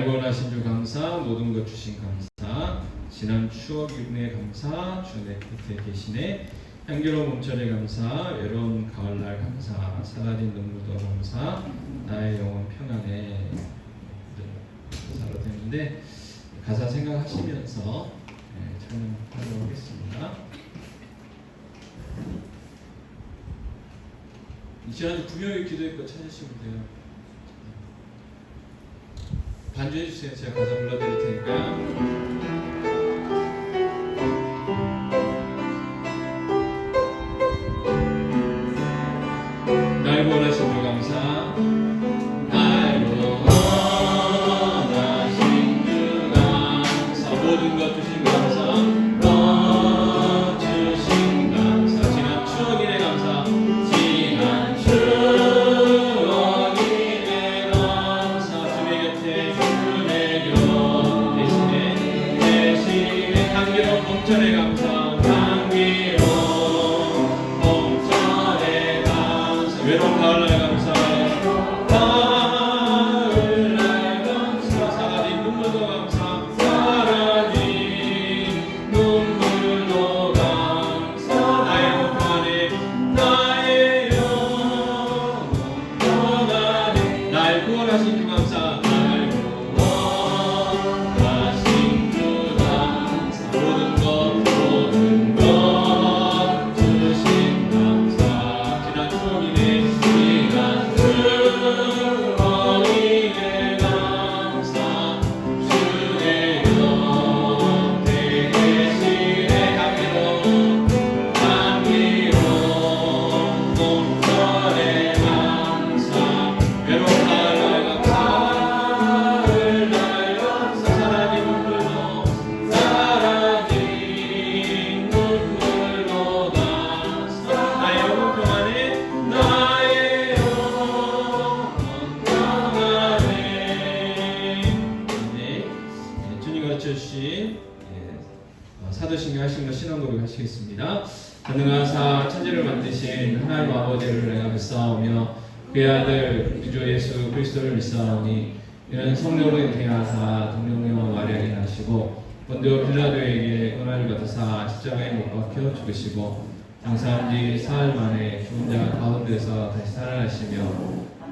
날 구원하신 주 감사, 모든 것 주신 감사, 지난 추억 윤회 감사, 주 내 곁에 계시네, 향기로운 몸전에 감사, 외로운 가을날 감사, 사라진 눈물도 감사, 나의 영혼 평안에 가사로 되는데 가사 생각하시면서 찬양하도록 하겠습니다. 이 시간에 구명의 기도의 것 찾으시면 돼요. 반주해 주세요. 제가 가사 불러드릴 테니까요. 날 구원하신 주 감사, 날 구원하신 주 감사, 모든 것 주신 감사, 것 주신 감사, 지난 추억이네 감사, 지난 추억이네 감사, 주의 곁에 주의 곁 대신에 향기로운 몸전에 감사, 외로운 가을날 감사, 가을날 감사, 사라진 눈물도 감사, 사라진 눈물도 감사, 나의 영혼 평안에, 나의 영혼 평안에, 날 구원하신 주 감사, 날 구원하신 주 감사, 모든 것 주신 감사, 지난 추억이네 사도신경 하신 것 신앙고백 하시겠습니다. 가능하사 천지를 만드신 하나님 아버지를 내가 믿사오며 그의 아들 우리 주 예수 그리스도를 믿사오니 이는 성령으로 잉태하사 동정녀와 마리아에 나시고 본디오 빌라도에게 고난을 받으사 십자가에 못 박혀 죽으시고 장사한 지 사흘 만에 죽은 자 가운데서 다시 살아나시며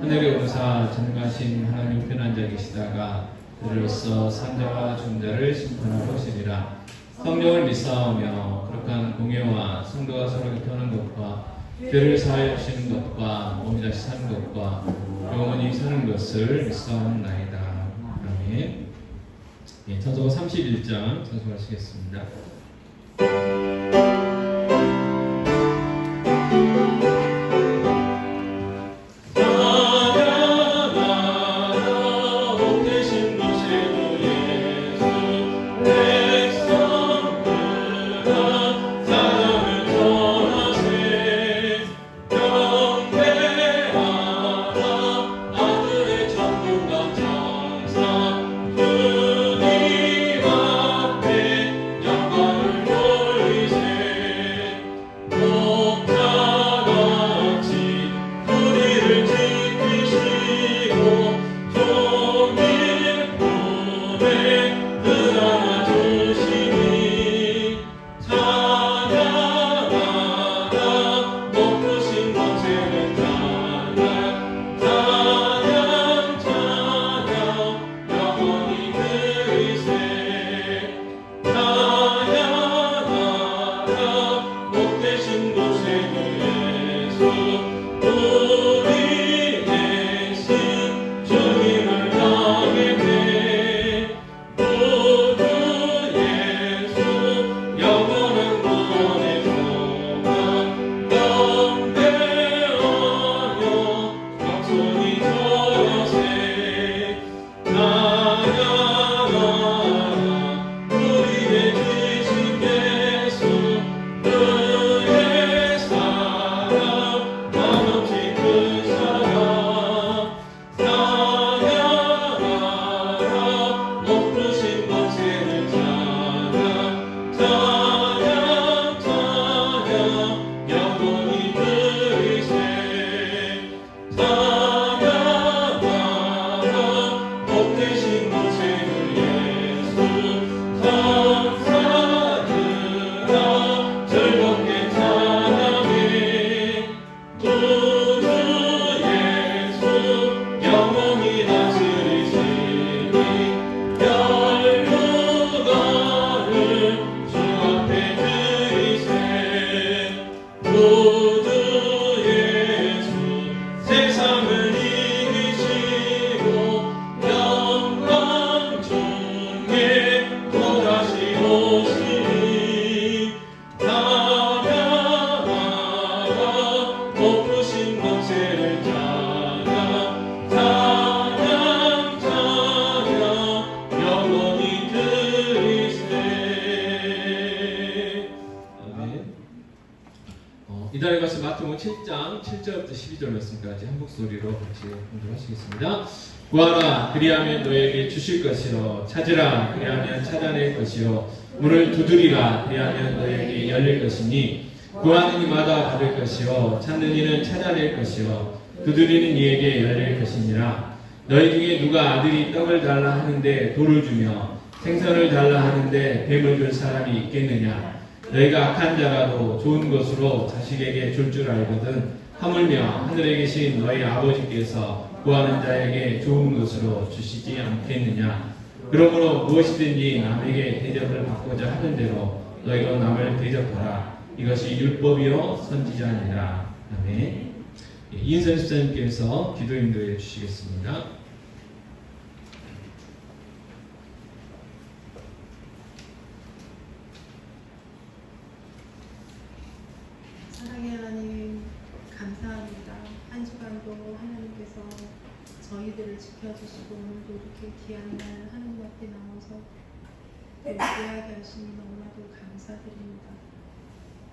하늘에 오르사 전능하신 하나님 편한 자 계시다가 그들로서 산자와 죽은 자를 심판하러 오시리라. 성령을 믿사오며 거룩한 공예와 성도가 서로 교통하는 것과 죄를 사하여 주시는 것과 몸이 다시 사는 것과 영원히 사는 것을 믿사옵나이다. 아멘. 찬송가 31장 찬송하시겠습니다. 주님 앞에 영광을 돌리세 이달에 가서 마태복음 7장 7절부터 12절 말씀까지 한 목소리로 같이 공부하시겠습니다. 구하라 그리하면 너에게 주실 것이요 찾으라 그리하면 찾아낼 것이요 문을 두드리라 그리하면 너에게 열릴 것이니 구하는 이마다 받을 것이요 찾는 이는 찾아낼 것이요 두드리는 이에게 열릴 것이니라. 너희 중에 누가 아들이 떡을 달라 하는데 돌을 주며 생선을 달라 하는데 뱀을 줄 사람이 있겠느냐. 너희가 악한 자라도 좋은 것으로 자식에게 줄 줄 알거든 하물며 하늘에 계신 너희 아버지께서 구하는 자에게 좋은 것으로 주시지 않겠느냐. 그러므로 무엇이든지 남에게 대접을 받고자 하는 대로 너희도 남을 대접하라. 이것이 율법이요 선지자니라. 아멘. 이인선 집사님께서 기도 인도해 주시겠습니다. 사랑의 하나님, 감사합니다. 한 주간도 하나님께서 저희들을 지켜주시고 오늘도 이렇게 귀한 날 하나님 앞에 나와서 귀하게 하시니 너무나도 감사드립니다.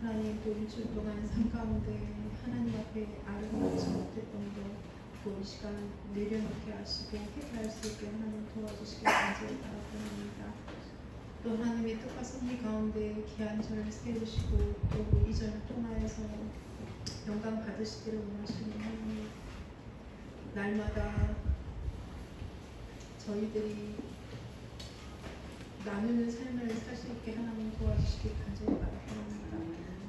하나님, 또 일주일 동안 삶 가운데 하나님 앞에 아름답지 못했던 이 시간 내려놓게 하시고 회개할 수 있게 하나님 도와주시길 간절히 바랍니다. 또 하나님의 뜻과 섭리 가운데 귀한 절을 세우시고 또 이 절을 통하여서 영광 받으시기를 원하시는 하나님, 날마다 저희들이 나누는 삶을 살 수 있게 하나님 도와주시길 간절히 바랍니다.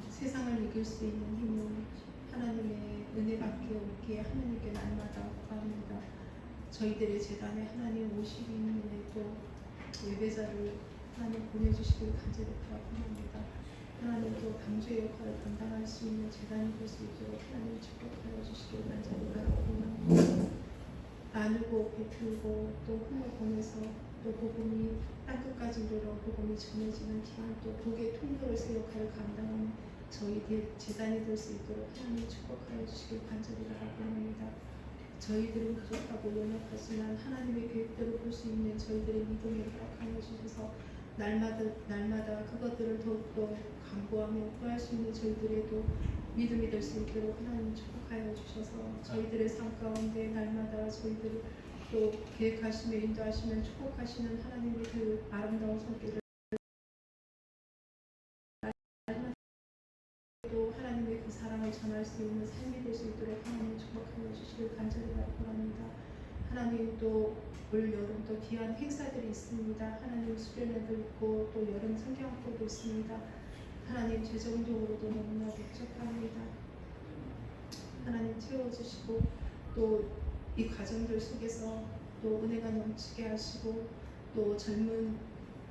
세상을 이길 수 있는 힘은 하나님의 은혜밖에 없기에 하나님께 날마다 구합니다. 저희들의 재단에 하나님 오시기 있는 또 예배자를 하나님 보내주시길 간절히 바랍니다. 하나님도 방주의 역할을 감당할 수 있는 재단이 될 수 있도록 하나님 축복하여 주시길 간절히 바랍니다. 나누고 베풀고 또 hum을 보내서 또 복음이 땅끝까지 이르러 복음이 전해지는 귀한 또 복의 통로로서 역할을 감당하는 저희 재단이 될 수 있도록 하나님 축복하여 주시길 간절히 바랍니다. 저희들은 부족하고 연약하지만 하나님의 계획대로 볼 수 있는 저희들의 믿음을 허락하여 주셔서 날마다 그것들을 더욱더 강구하며 구할 수 있는 저희들에도 믿음이 될 수 있도록 하나님 축복하여 주셔서 저희들의 삶 가운데 날마다 저희들을 또 계획하시며 인도하시며 축복하시는 하나님의 그 아름다운 손길을 또 하나님의 그 사랑을 전할 수 있는 삶이 될 수 있도록 하나님 축복하여 주시길 간절히 바랍니다. 하나님 또 올 여름 또 귀한 행사들이 있습니다. 하나님 수련회도 있고 또 여름 성경학교도 있습니다. 하나님 재정적으로도 너무나 부족합니다. 하나님 채워주시고 또 이 과정들 속에서 또 은혜가 넘치게 하시고 또 젊은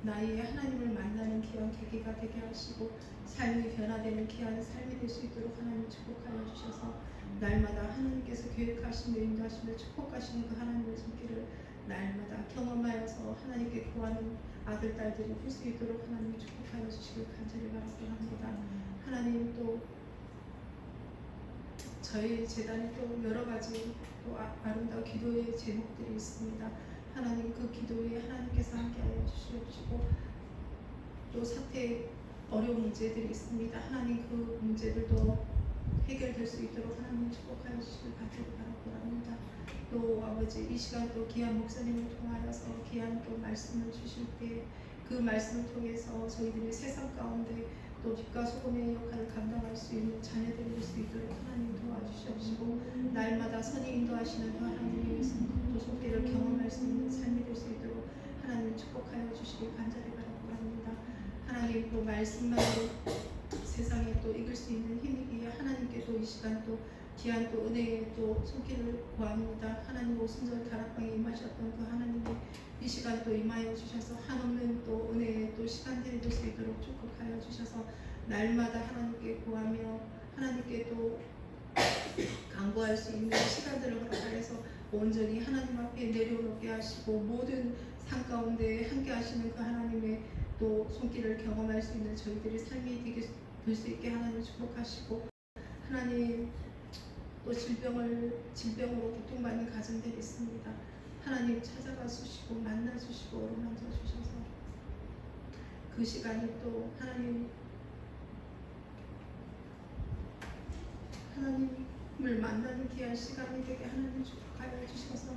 나이에 하나님을 만나는 귀한 계기가 되게 하시고 삶이 변화되는 귀한 삶이 될 수 있도록 하나님 축복하여 주셔서 날마다 하나님께서 계획하시며 인도하시며 축복하시는 그 하나님의 손길을 날마다 경험하여서 하나님께 구하는 아들, 딸들이 볼 수 있도록 하나님 축복하여 주시길 간절히 바랍니다. 하나님 또 저희 재단에 또 여러 가지 또 아름다운 기도의 제목들이 있습니다. 하나님 그 기도에 하나님께서 함께하여 주시옵시고 또 사태 어려운 문제들이 있습니다. 하나님 그 문제들도 해결될 수 있도록 하나님 축복하여 주시길 간절히 바랍니다. 또 아버지 이 시간 또 귀한 목사님을 통하여서 귀한 또 말씀을 주실 때 그 말씀을 통해서 저희들이 세상 가운데 또 빛과 소금의 역할을 감당할 수 있는 자녀들이 될 수 있도록 하나님 도와주시옵시고 날마다 선이 인도하시는 그 하나님의 또 손길을 경험할 수 있는 삶이 될 수 있도록 하나님 축복하여 주시길 간절히 바랍니다. 하나님 또 말씀만으로 세상에 또 이길 수 있는 힘이기에 하나님께 또 이 시간 또 귀한 또 은혜의 또 손길을 구합니다. 하나님 오순절 다락방에 임하셨던 그 하나님의 이 시간 또 임하여 주셔서 한없는 또 은혜의 또 시간들이 될 수 있도록 축복하여 주셔서 날마다 하나님께 구하며 하나님께 또 간구할 수 있는 시간들을 허락하여서 온전히 하나님 앞에 내려놓게 하시고 모든 삶 가운데 함께 하시는 그 하나님의 또 손길을 경험할 수 있는 저희들의 삶이 될 수 있게 하나님 축복하시고 하나님 또 질병으로 고통받는 가정들이 있습니다. 하나님 찾아가 주시고 만나 주시고 어루만져 주셔서 그 시간에 또 하나님 하나님을 만나는 귀한 시간이 되게 하나님 축복하여 주셔서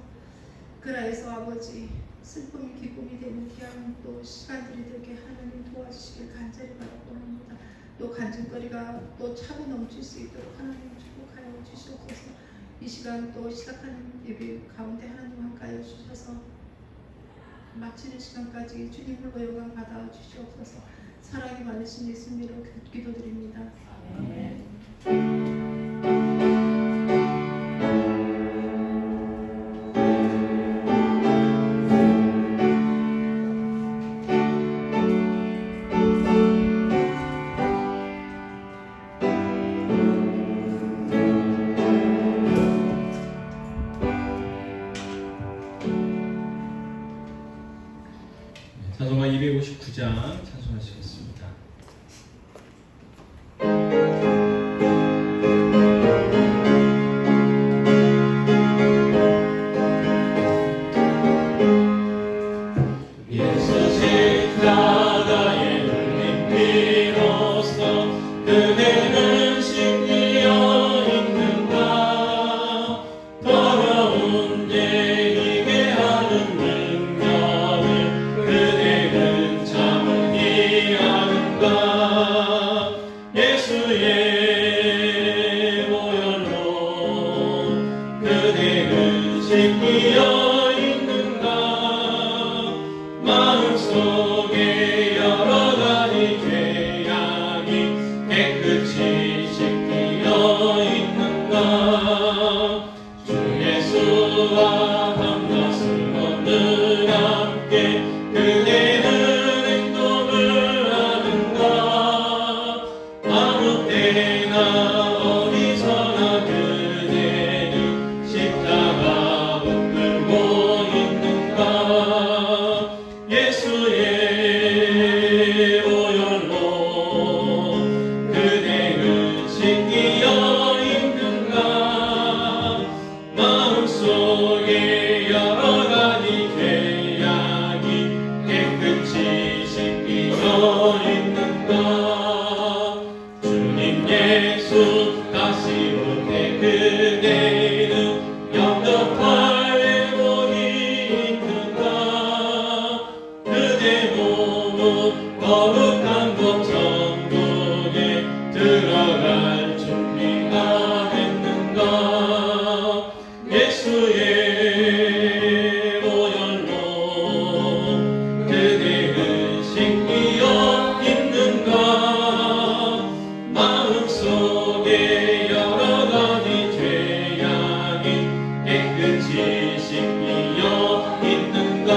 그라에서 아버지 슬픔이 기쁨이 되는 귀한 또 시간들이 되게 하나님 도와주시길 간절히 바라고 합니다. 또 간증거리가 또 차고 넘칠 수 있도록 하나님 축복하여 주시옵소서. 이 시간 또 시작하는 예배 가운데 하나님 함께하여 주셔서 마치는 시간까지 주님 홀로 영광 받아 주시옵소서. 사랑이 많으신 예수님으로 기도드립니다. 아멘. 찬송가 259장 찬송하시겠습니다. 예수 십자가에 흘린 피로써 그대는 심리어 있는가 더러운 죄 이게 하는 능력을 그대는 참을 이하는가 예수의 보혈로 그대는 심리어 있는가 마음속에 여러 가지 죄악이 깨끗이 씻기어 있는가 주 예수와 함것을 얻는 함께 그대는 행동을 하는가 아무 때나 어디서나 그대는 십자가 붙들고 있는가 예수의 보혈로 그대는 씻기어 있는가 마음속에 여러 가지 죄악이 깨끗이 씻기어 있는가 주님 예수 다시 올 때 그대는 영접할 회복이 있는가 그대 몸은 거룩한 곳 천국에 들어갈 준비가 됐는가 예수의 보혈로 그대는 씻기어 있는가 마음속에 여러 가지 죄악이 깨끗이 씻기어 있는가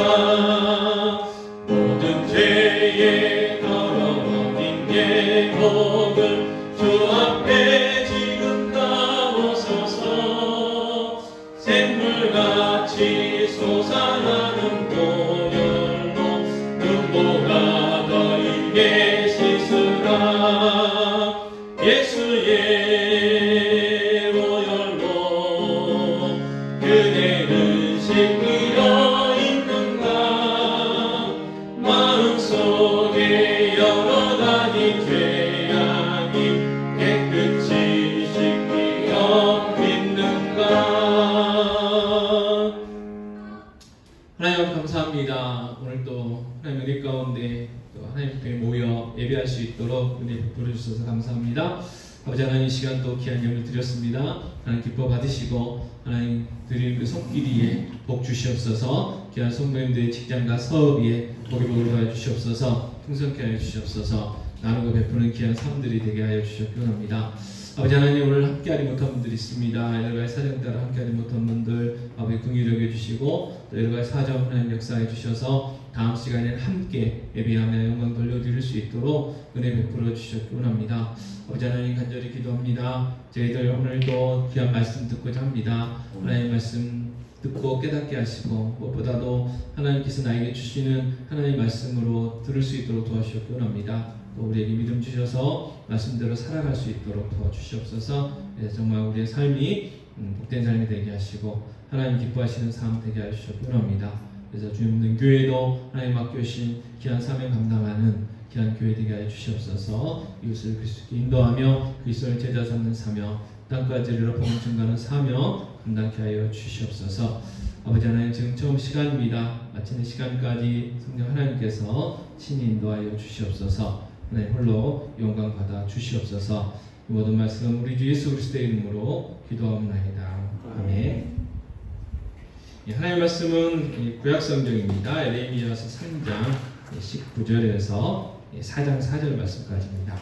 모든 죄의 더러워진 계곡을 주 앞에 지금 다 벗어서 샘물같이 솟아나는 보혈로 눈보다 더 익게 씻으라 예수의 보혈로 그대는 씻기어 있는가 마음속에 여러 가지 죄악이 깨끗이 씻기어 있는가 하나님 감사합니다. 오늘도 하나님 은혜 가운데 또 하나님께 모여 예배할 수 있도록 은혜 베풀어 주셔서 감사합니다. 아버지 하나님 이 시간 또 귀한 예물 드렸습니다. 하나님 기뻐 받으시고 하나님 드린 그 손길이에 복 주시옵소서. 귀한 성도님들의 직장과 사업 위에 복이 복을 더해 주시옵소서. 풍성케 하여 주시옵소서. 나누고 베푸는 귀한 삶들이 되게 하여 주셨기 원합니다. 아버지 하나님 오늘 함께하지 못한 분들이 있습니다. 여러 가지 사정 따라 함께하지 못한 분들 아버지 긍휼히 여겨주시고 또 여러 가지 사정 하나님 역사해 주셔서 다음 시간에는 함께 예배하며 영광 돌려드릴 수 있도록 은혜 베풀어 주셨기 원합니다. 아버지 하나님 간절히 기도합니다. 저희들 오늘도 귀한 말씀 듣고자 합니다. 하나님 말씀 듣고 깨닫게 하시고 무엇보다도 하나님께서 나에게 주시는 하나님 말씀으로 들을 수 있도록 도와주셨기 원합니다. 또 우리에게 믿음 주셔서 말씀대로 살아갈 수 있도록 도와주시옵소서. 정말 우리의 삶이 복된 삶이 되게 하시고 하나님 기뻐하시는 삶 되게 하여 주셨기 원합니다. 그래서 주님 없는 교회도 하나님 맡겨주신 귀한 사명 감당하는 귀한 교회 되게 하여 주시옵소서. 이웃을 그리스도께 인도하며 그리스도를 제자 삼는 사명 땅까지 이르러 복음 증거하는 사명 감당케 하여 주시옵소서. 아버지 하나님, 지금 처음 시간입니다. 마치는 시간까지 성령 하나님께서 친히 인도하여 주시옵소서. 하나님 홀로 영광 받아 주시옵소서. 이 모든 말씀 우리 주 예수 그리스도의 이름으로 기도하옵나이다. 아멘. 하나님의 말씀은 구약 성경입니다. 에레미야서 3장 19절에서 4장 4절 말씀까지입니다.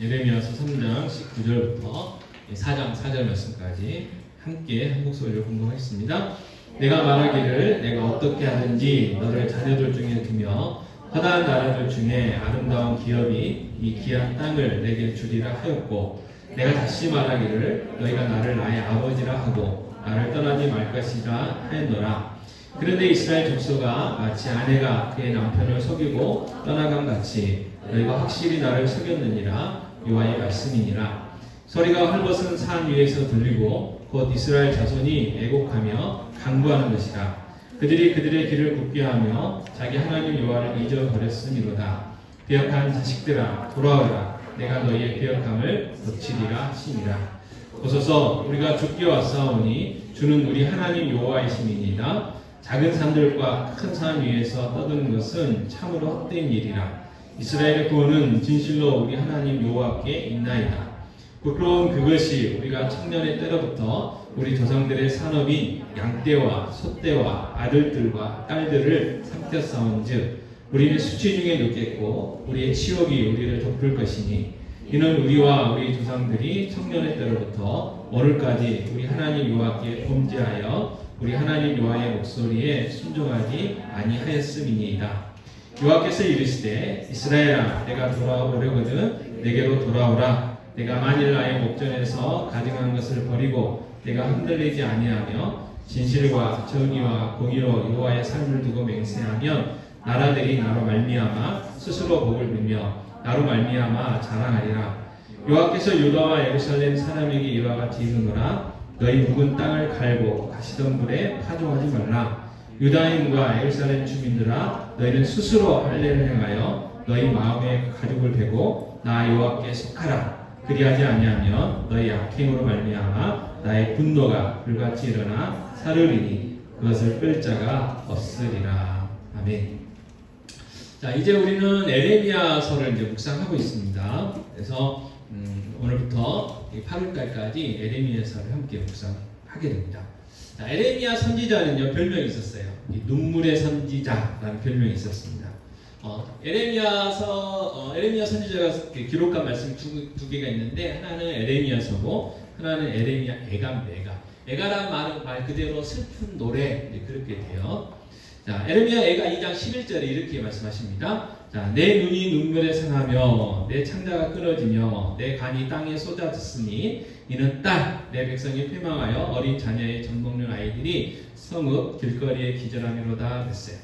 에레미야서 3장 19절부터 4장 4절 말씀까지 함께 한 목소리로 공부하겠습니다. 내가 말하기를 내가 어떻게 하든지 너를 자녀들 중에 두며 허다한 나라들 중에 아름다운 기업이 이 귀한 땅을 내게 주리라 하였고, 내가 다시 말하기를 너희가 나를 나의 아버지라 하고 나를 떠나지 말 것이라 하였노라. 그런데 이스라엘 족속아, 마치 아내가 그의 남편을 속이고 떠나감 같이 너희가 확실히 나를 속였느니라. 여호와의 말씀이니라. 소리가 헐벗은 산 위에서 들리고 곧 이스라엘 자손이 애곡하며 강구하는 것이라. 그들이 그들의 길을 굽게 하며 자기 하나님 여호와를 잊어버렸음이로다. 배역한 자식들아, 돌아오라. 내가 너희의 배역함을 고치리라 하시니라. 보소서, 우리가 죽게 왔사오니 주는 우리 하나님 여호와이심이니이다. 작은 산들과 큰 산 위에서 떠드는 것은 참으로 헛된 일이라. 이스라엘의 구원은 진실로 우리 하나님 여호와께 있나이다. 부끄러운 그것이 우리가 청년의 때로부터 우리 조상들의 산업인 양떼와 소떼와 아들들과 딸들을 삼켰사온즉 우리는 수치 중에 눕겠고 우리의 치욕이 우리를 덮을 것이니, 이는 우리와 우리 조상들이 청년의 때로부터 오늘까지 우리 하나님 여호와께 범죄하여 우리 하나님 여호와의 목소리에 순종하지 아니하였음이니이다. 여호와께서 이르시되 이스라엘아, 내가 돌아오려거든 내게로 돌아오라. 내가 만일 나의 목전에서 가증한 것을 버리고 내가 흔들리지 아니하며 진실과 정의와 공의로 여호와의 삶을 두고 맹세하면 나라들이 나로 말미암아 스스로 복을 빌며 나로 말미암아 자랑하리라. 여호와께서 유다와 예루살렘 사람에게 이와 같이 이르노라. 너희 묵은 땅을 갈고 가시던 물에 파종하지 말라. 유다인과 예루살렘 주민들아, 너희는 스스로 할례를 행하여 너희 마음에 가죽을 베고 나 여호와께 속하라. 그리하지 아니하면 너희 악행으로 말미암아 나의 분노가 불같이 일어나 사르리니 그것을 끌 자가 없으리라. 아멘. 자, 이제 우리는 에레미야서를 이제 묵상하고 있습니다. 그래서 오늘부터 8월달까지 에레미야서를 함께 묵상하게 됩니다. 자, 에레미야 선지자는요, 별명이 있었어요. 눈물의 선지자라는 별명이 있었습니다. 에레미야 선지자가 기록한 말씀 두 개가 있는데, 하나는 에레미야서고 하나는 에레미야 애가입니다. 애가란 말 그대로 슬픈 노래, 그렇게 돼요. 자, 에레미야 애가 2장 11절에 이렇게 말씀하십니다. 자, 내 눈이 눈물에 상하며 내 창자가 끊어지며 내 간이 땅에 쏟아졌으니 이는 딸, 내 백성이 패망하여 어린 자녀의 젖 먹는 아이들이 성읍 길거리에 기절함이로다 그랬어요.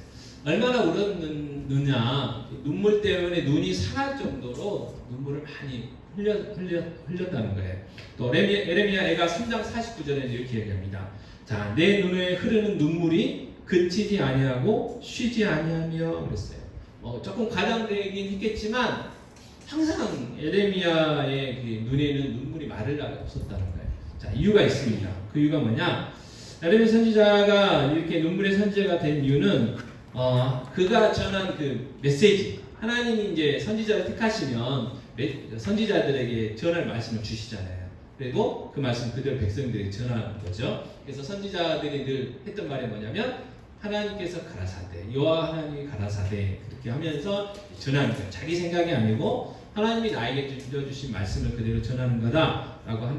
얼마나 울었느냐, 눈물 때문에 눈이 상할 정도로 눈물을 많이 흘렸다는 거예요. 또 에레미야 애가 3장 49절에 이렇게 얘기합니다. 자, 내 눈에 흐르는 눈물이 그치지 아니하고 쉬지 아니하며 그랬어요. 조금 과장되긴 했겠지만 항상 에레미야의 그 눈에는 눈물이 마를 날이 없었다는 거예요. 자, 이유가 있습니다. 그 이유가 뭐냐? 에레미야 선지자가 이렇게 눈물의 선지자가 된 이유는 그가 전한 그 메시지, 하나님이 이제 선지자를 택하시면 선지자들에게 전할 말씀을 주시잖아요. 그리고 그 말씀 그대로 백성들에게 전하는 거죠. 그래서 선지자들이 늘 했던 말이 뭐냐면, 하나님께서 가라사대, 여호와 하나님이 가라사대, 그렇게 하면서 전하는 거예요. 자기 생각이 아니고 하나님이 나에게 주신 말씀을 그대로 전하는 거다라고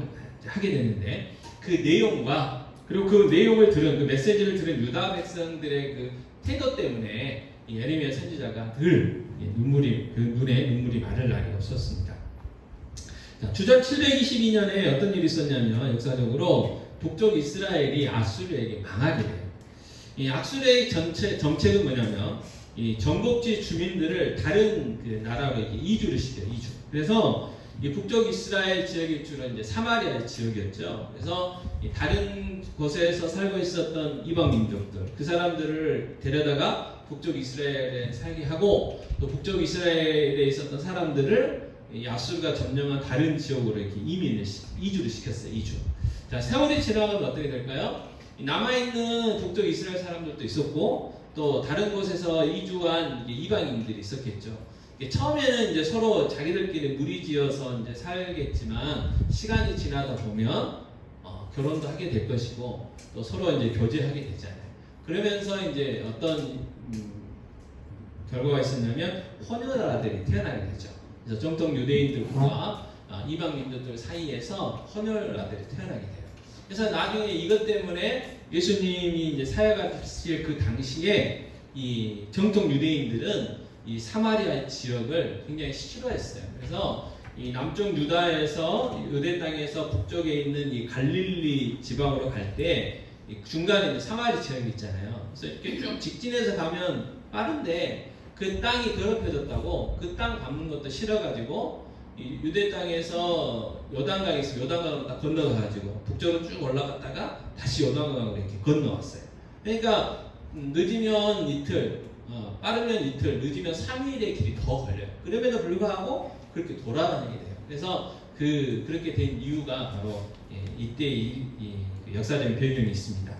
하게 되는데, 그 내용과 그리고 그 내용을 들은, 그 메시지를 들은 유다 백성들의 그 태도 때문에 이 에레미야 선지자가 늘 그 눈에 눈물이 마를 날이 없었습니다. 자, 주전 722년에 어떤 일이 있었냐면, 역사적으로 북쪽 이스라엘이 아수르에게 망하게 돼요. 이 아수르의 정책은 뭐냐면, 이 전복지 주민들을 다른 그 나라로 이주를 시켜요. 이주. 그래서 이 북쪽 이스라엘 지역이 주로 이제 사마리아 지역이었죠. 그래서 이 다른 곳에서 살고 있었던 이방 민족들, 그 사람들을 데려다가 북쪽 이스라엘에 살게 하고, 또 북쪽 이스라엘에 있었던 사람들을 이 아수르가 점령한 다른 지역으로 이렇게 이주를 시켰어요. 이주. 자, 세월이 지나가면 어떻게 될까요? 남아있는 북쪽 이스라엘 사람들도 있었고, 또 다른 곳에서 이주한 이방인들이 있었겠죠. 처음에는 이제 서로 자기들끼리 무리지어서 이제 살겠지만, 시간이 지나다 보면 결혼도 하게 될 것이고, 또 서로 이제 교제하게 되잖아요. 그러면서 이제 어떤 결과가 있었냐면 혼혈아들이 태어나게 되죠. 그래서 정통 유대인들과 이방 민족들 사이에서 혼혈아들이 태어나게 돼요. 그래서 나중에 이것 때문에 예수님이 이제 사역하실 그 당시에 이 정통 유대인들은 이 사마리아 지역을 굉장히 싫어했어요. 그래서 이 남쪽 유대 땅에서 북쪽에 있는 이 갈릴리 지방으로 갈 때 중간에 이제 사마리 지역이 있잖아요. 그래서 이렇게 쭉 직진해서 가면 빠른데 그 땅이 더럽혀졌다고, 그 땅 밟는 것도 싫어가지고 이 유대 땅에서 요단강이 있어, 요단강으로 딱 건너가가지고 북쪽으로 쭉 올라갔다가 다시 요단강으로 이렇게 건너왔어요. 그러니까 늦으면 이틀, 빠르면 이틀, 늦으면 3일의 길이 더 걸려요. 그럼에도 불구하고 그렇게 돌아다니게 돼요. 그래서 그렇게 된 이유가 바로 이때 그 역사적인 배경이 있습니다.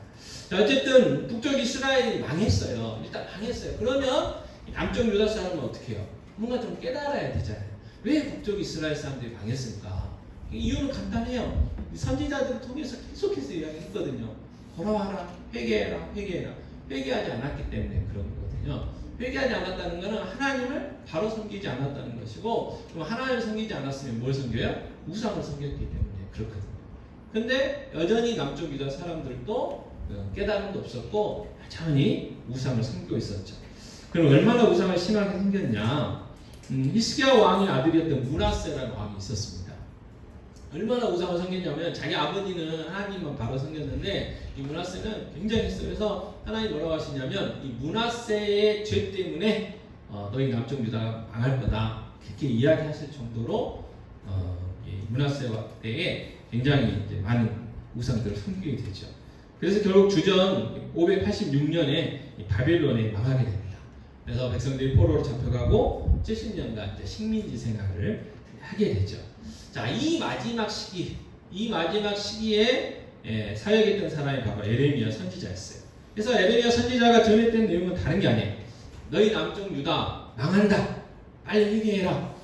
자, 어쨌든 북쪽 이스라엘이 망했어요. 일단 망했어요. 그러면 남쪽 유다 사람은 어떻게 해요? 뭔가 좀 깨달아야 되잖아요. 왜 북쪽 이스라엘 사람들이 망했을까? 이유는 간단해요. 선지자들을 통해서 계속해서 이야기했거든요. 돌아와라, 회개해라, 회개해라. 회개하지 않았기 때문에 그런 거거든요. 회개하지 않았다는 것은 하나님을 바로 섬기지 않았다는 것이고, 그럼 하나님을 섬기지 않았으면 뭘 섬겨요? 우상을 섬겼기 때문에 그렇거든요. 근데 여전히 남쪽 유다 사람들도 깨달음도 없었고 여전히 우상을 섬기고 있었죠. 그럼 얼마나 우상을 심하게 섬겼냐? 히스기야 왕의 아들이었던 므낫세라는 왕이 있었습니다. 얼마나 우상을 섬겼냐면 자기 아버지는 하나님만 바로 섬겼는데 이 므낫세는 굉장히 했어요. 그래서 하나님 뭐라고 하시냐면 이 므낫세의 죄 때문에 너희 남쪽 유다가 망할 거다, 그렇게 이야기하실 정도로 므낫세 때에 굉장히 이제 많은 우상들을 섬기게 되죠. 그래서 결국 주전 586년에 바벨론에 망하게 됩니다. 그래서 백성들이 포로로 잡혀가고 70년간 이제 식민지 생활을 하게 되죠. 자, 이 마지막 시기에 사역했던 사람이 바로 에레미야 선지자였어요. 그래서 에레미야 선지자가 전했던 내용은 다른 게 아니에요. 너희 남쪽 유다 망한다, 빨리 회개해라.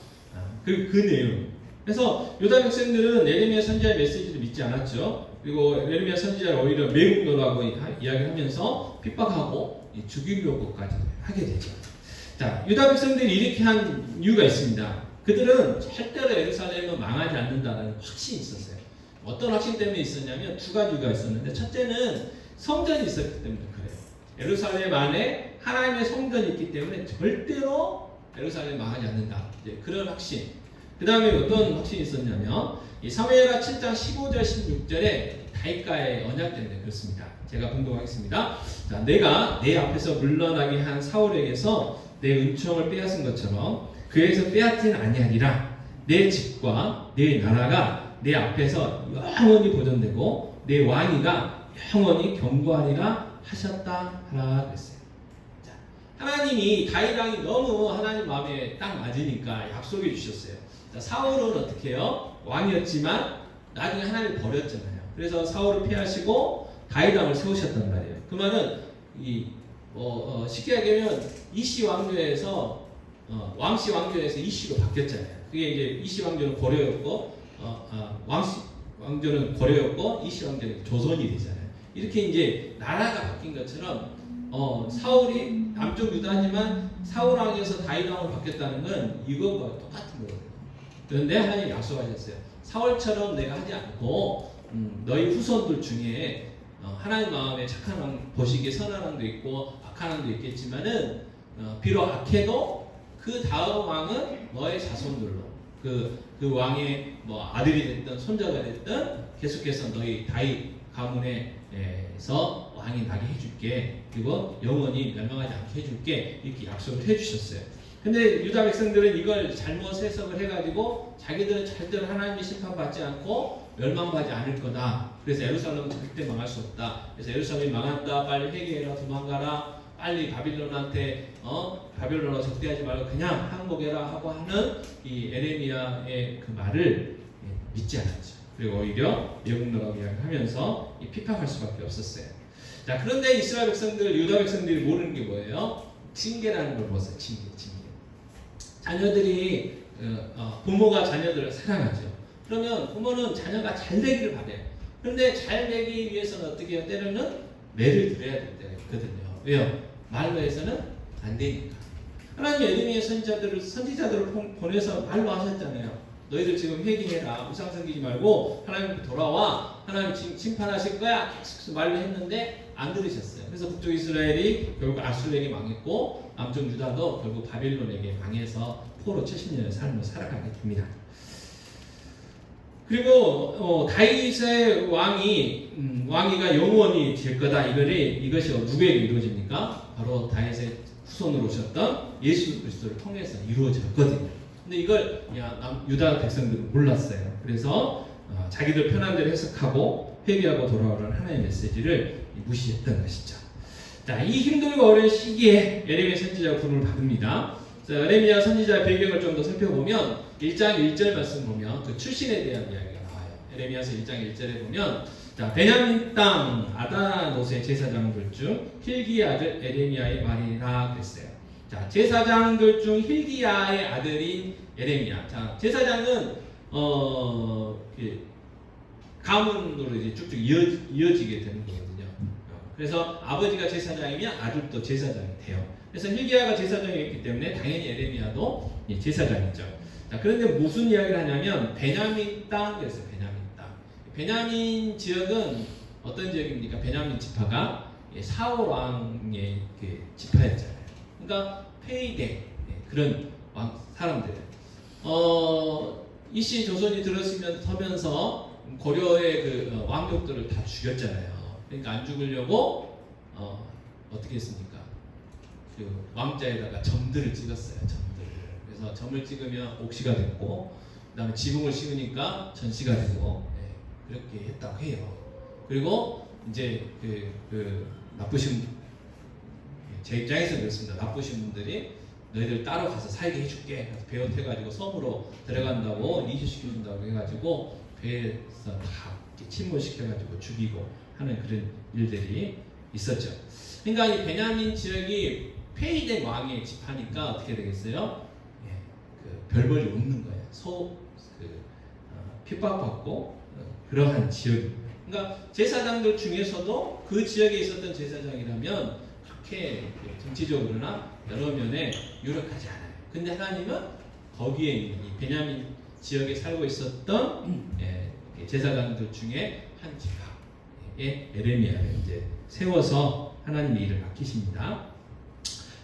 그 내용. 그래서 유다 백성들은 에레미야 선지자의 메시지를 믿지 않았죠. 그리고 에레미야 선지자를 오히려 매국노라고 이야기하면서 핍박하고 죽이려고까지 하게 되죠. 자, 유다 백성들이 이렇게 한 이유가 있습니다. 그들은 절대로 예루살렘은 망하지 않는다는 확신이 있었어요. 어떤 확신 때문에 있었냐면 두 가지 이유가 있었는데, 첫째는 성전이 있었기 때문에 그래요. 예루살렘 안에 하나님의 성전이 있기 때문에 절대로 예루살렘 망하지 않는다, 이제 그런 확신. 그 다음에 어떤 확신이 있었냐면 이 사무엘하 7장 15절 16절에 다윗과의 언약 때문에 그렇습니다. 제가 봉독하겠습니다. 자, 내가 내 앞에서 물러나게 한 사울에게서 내 은총을 빼앗은 것처럼 그에게서 빼앗지는 아니하리라. 내 집과 내 나라가 내 앞에서 영원히 보존되고 내 왕위가 영원히 견고하리라 하셨다 하라 그랬어요. 자, 하나님이 다윗 왕이 너무 하나님 마음에 딱 맞으니까 약속해 주셨어요. 자, 사울은 어떻게 해요? 왕이었지만 나중에 하나님을 버렸잖아요. 그래서 사울을 피하시고 다윗 왕을 세우셨단 말이에요. 그 말은 쉽게 얘기하면 이씨 왕조에서 왕씨 왕조에서 이씨로 바뀌었잖아요. 그게 이제 이씨 왕조는 고려였고 왕씨 왕조는 고려였고 이씨 왕조는 조선이 되잖아요. 이렇게 이제 나라가 바뀐 것처럼 사울이 남쪽 유다지만 사울 왕에서 다윗 왕으로 바뀌었다는 건 이것과 똑같은 거거든요. 그런데 하나님이 약속하셨어요. 사울처럼 내가 하지 않고 너희 후손들 중에 하나님 마음에 착한 왕, 보시기에 선한 왕도 있고 악한 왕도 있겠지만은 비록 악해도 그 다음 왕은 너의 자손들로 그 왕의 뭐 아들이 됐든 손자가 됐든 계속해서 너희 다윗 가문에서 왕이 나게 해줄게, 그리고 영원히 멸망하지 않게 해줄게, 이렇게 약속을 해주셨어요. 근데 유다 백성들은 이걸 잘못 해석을 해가지고 자기들은 절대로 하나님의 심판받지 않고 멸망받지 않을 거다. 그래서 예루살렘은 절대 망할 수 없다. 그래서 예루살렘이 망한다. 빨리 회개해라. 도망가라. 빨리 바빌론한테 바빌론으로 적대하지 말고 그냥 항복해라 하고 하는 이 에레미야의 그 말을 믿지 않았죠. 그리고 오히려 예국노라고 이야기하면서 핍박할 수밖에 없었어요. 자, 그런데 이스라엘 백성들, 유다 백성들이 모르는 게 뭐예요? 징계라는 걸 보세요. 징계. 자녀들이 부모가 자녀들을 사랑하죠. 그러면 부모는 자녀가 잘 되기를 바래요. 그런데 잘 되기 위해서는 어떻게 해요? 때로는 매를 들여야 될 때가 있거든요. 왜요? 말로 해서는 안 되니까. 하나님 예레미야 선지자들을 보내서 말로 하셨잖아요. 너희들 지금 회개해라. 우상 섬기지 말고 하나님 돌아와. 하나님 심판하실 거야. 말로 했는데 안 들으셨어요. 그래서 북쪽 이스라엘이 결국 아수르에게 망했고 남쪽 유다도 결국 바빌론에게 망해서 포로 70년의 삶을 살아가게 됩니다. 그리고 다윗의 왕위가 영원히 될 거다. 이것이 누구에게 이루어집니까? 바로 다윗의 후손으로 오셨던 예수 그리스도를 통해서 이루어졌거든요. 근데 이걸 유다 백성들은 몰랐어요. 그래서 자기들 편한 대로 해석하고 회개하고 돌아오라는 하나님의 메시지를 무시했던 것이죠. 자, 이 힘들고 어려운 시기에 예레미야 선지자가 부름을 받습니다. 자, 예레미야 선지자의 배경을 좀 더 살펴보면 1장 1절 말씀 보면 그 출신에 대한 이야기가 나와요. 예레미야서 1장 1절에 보면 자, 베냐민 땅 아다노스의 제사장들 중 hil기야 아들 예레미야의 말이라 그랬어요. 자, 제사장들 중 hil기야의 아들인 예레미야. 자, 제사장은 가문으로 이제 쭉쭉 이어지게 되는 거거든요. 그래서 아버지가 제사장이면 아들도 제사장이 돼요. 그래서 hil기야가 제사장이었기 때문에 당연히 예레미야도 제사장이죠. 자, 그런데 무슨 이야기를 하냐면 베냐민 땅이었어요. 베냐민 땅. 베냐민 지역은 어떤 지역입니까? 베냐민 지파가 사울 왕의 지파였잖아요. 그러니까 페이데 그런 사람들. 이씨 조선이 들어서면서 고려의 그 왕족들을 다 죽였잖아요. 그러니까 안 죽으려고 어떻게 했습니까? 그 왕자에다가 점들을 찍었어요. 점들을. 그래서 점을 찍으면 옥시가 됐고, 그다음에 지붕을 씌우니까 전시가 되고, 그렇게 했다고 해요. 그리고 이제 그 나쁘신 제 입장에서 그렇습니다. 나쁘신 분들이 너희들 따로 가서 살게 해줄게. 배옷해가지고 섬으로 들어간다고 이주시켜준다고 해가지고 배에서 다 침몰시켜가지고 죽이고 하는 그런 일들이 있었죠. 그러니까 이 베냐민 지역이 페이된 왕의 지파니까 어떻게 되겠어요? 별벌이 없는 거예요. 핍박받고 그러한 지역입니다. 그러니까 제사장들 중에서도 그 지역에 있었던 제사장이라면 그렇게 정치적으로나 여러 면에 유력하지 않아요. 근데 하나님은 거기에 있는 이 베냐민 지역에 살고 있었던 제사장들 중에 한 지파의 예레미야를 이제 세워서 하나님의 일을 맡기십니다.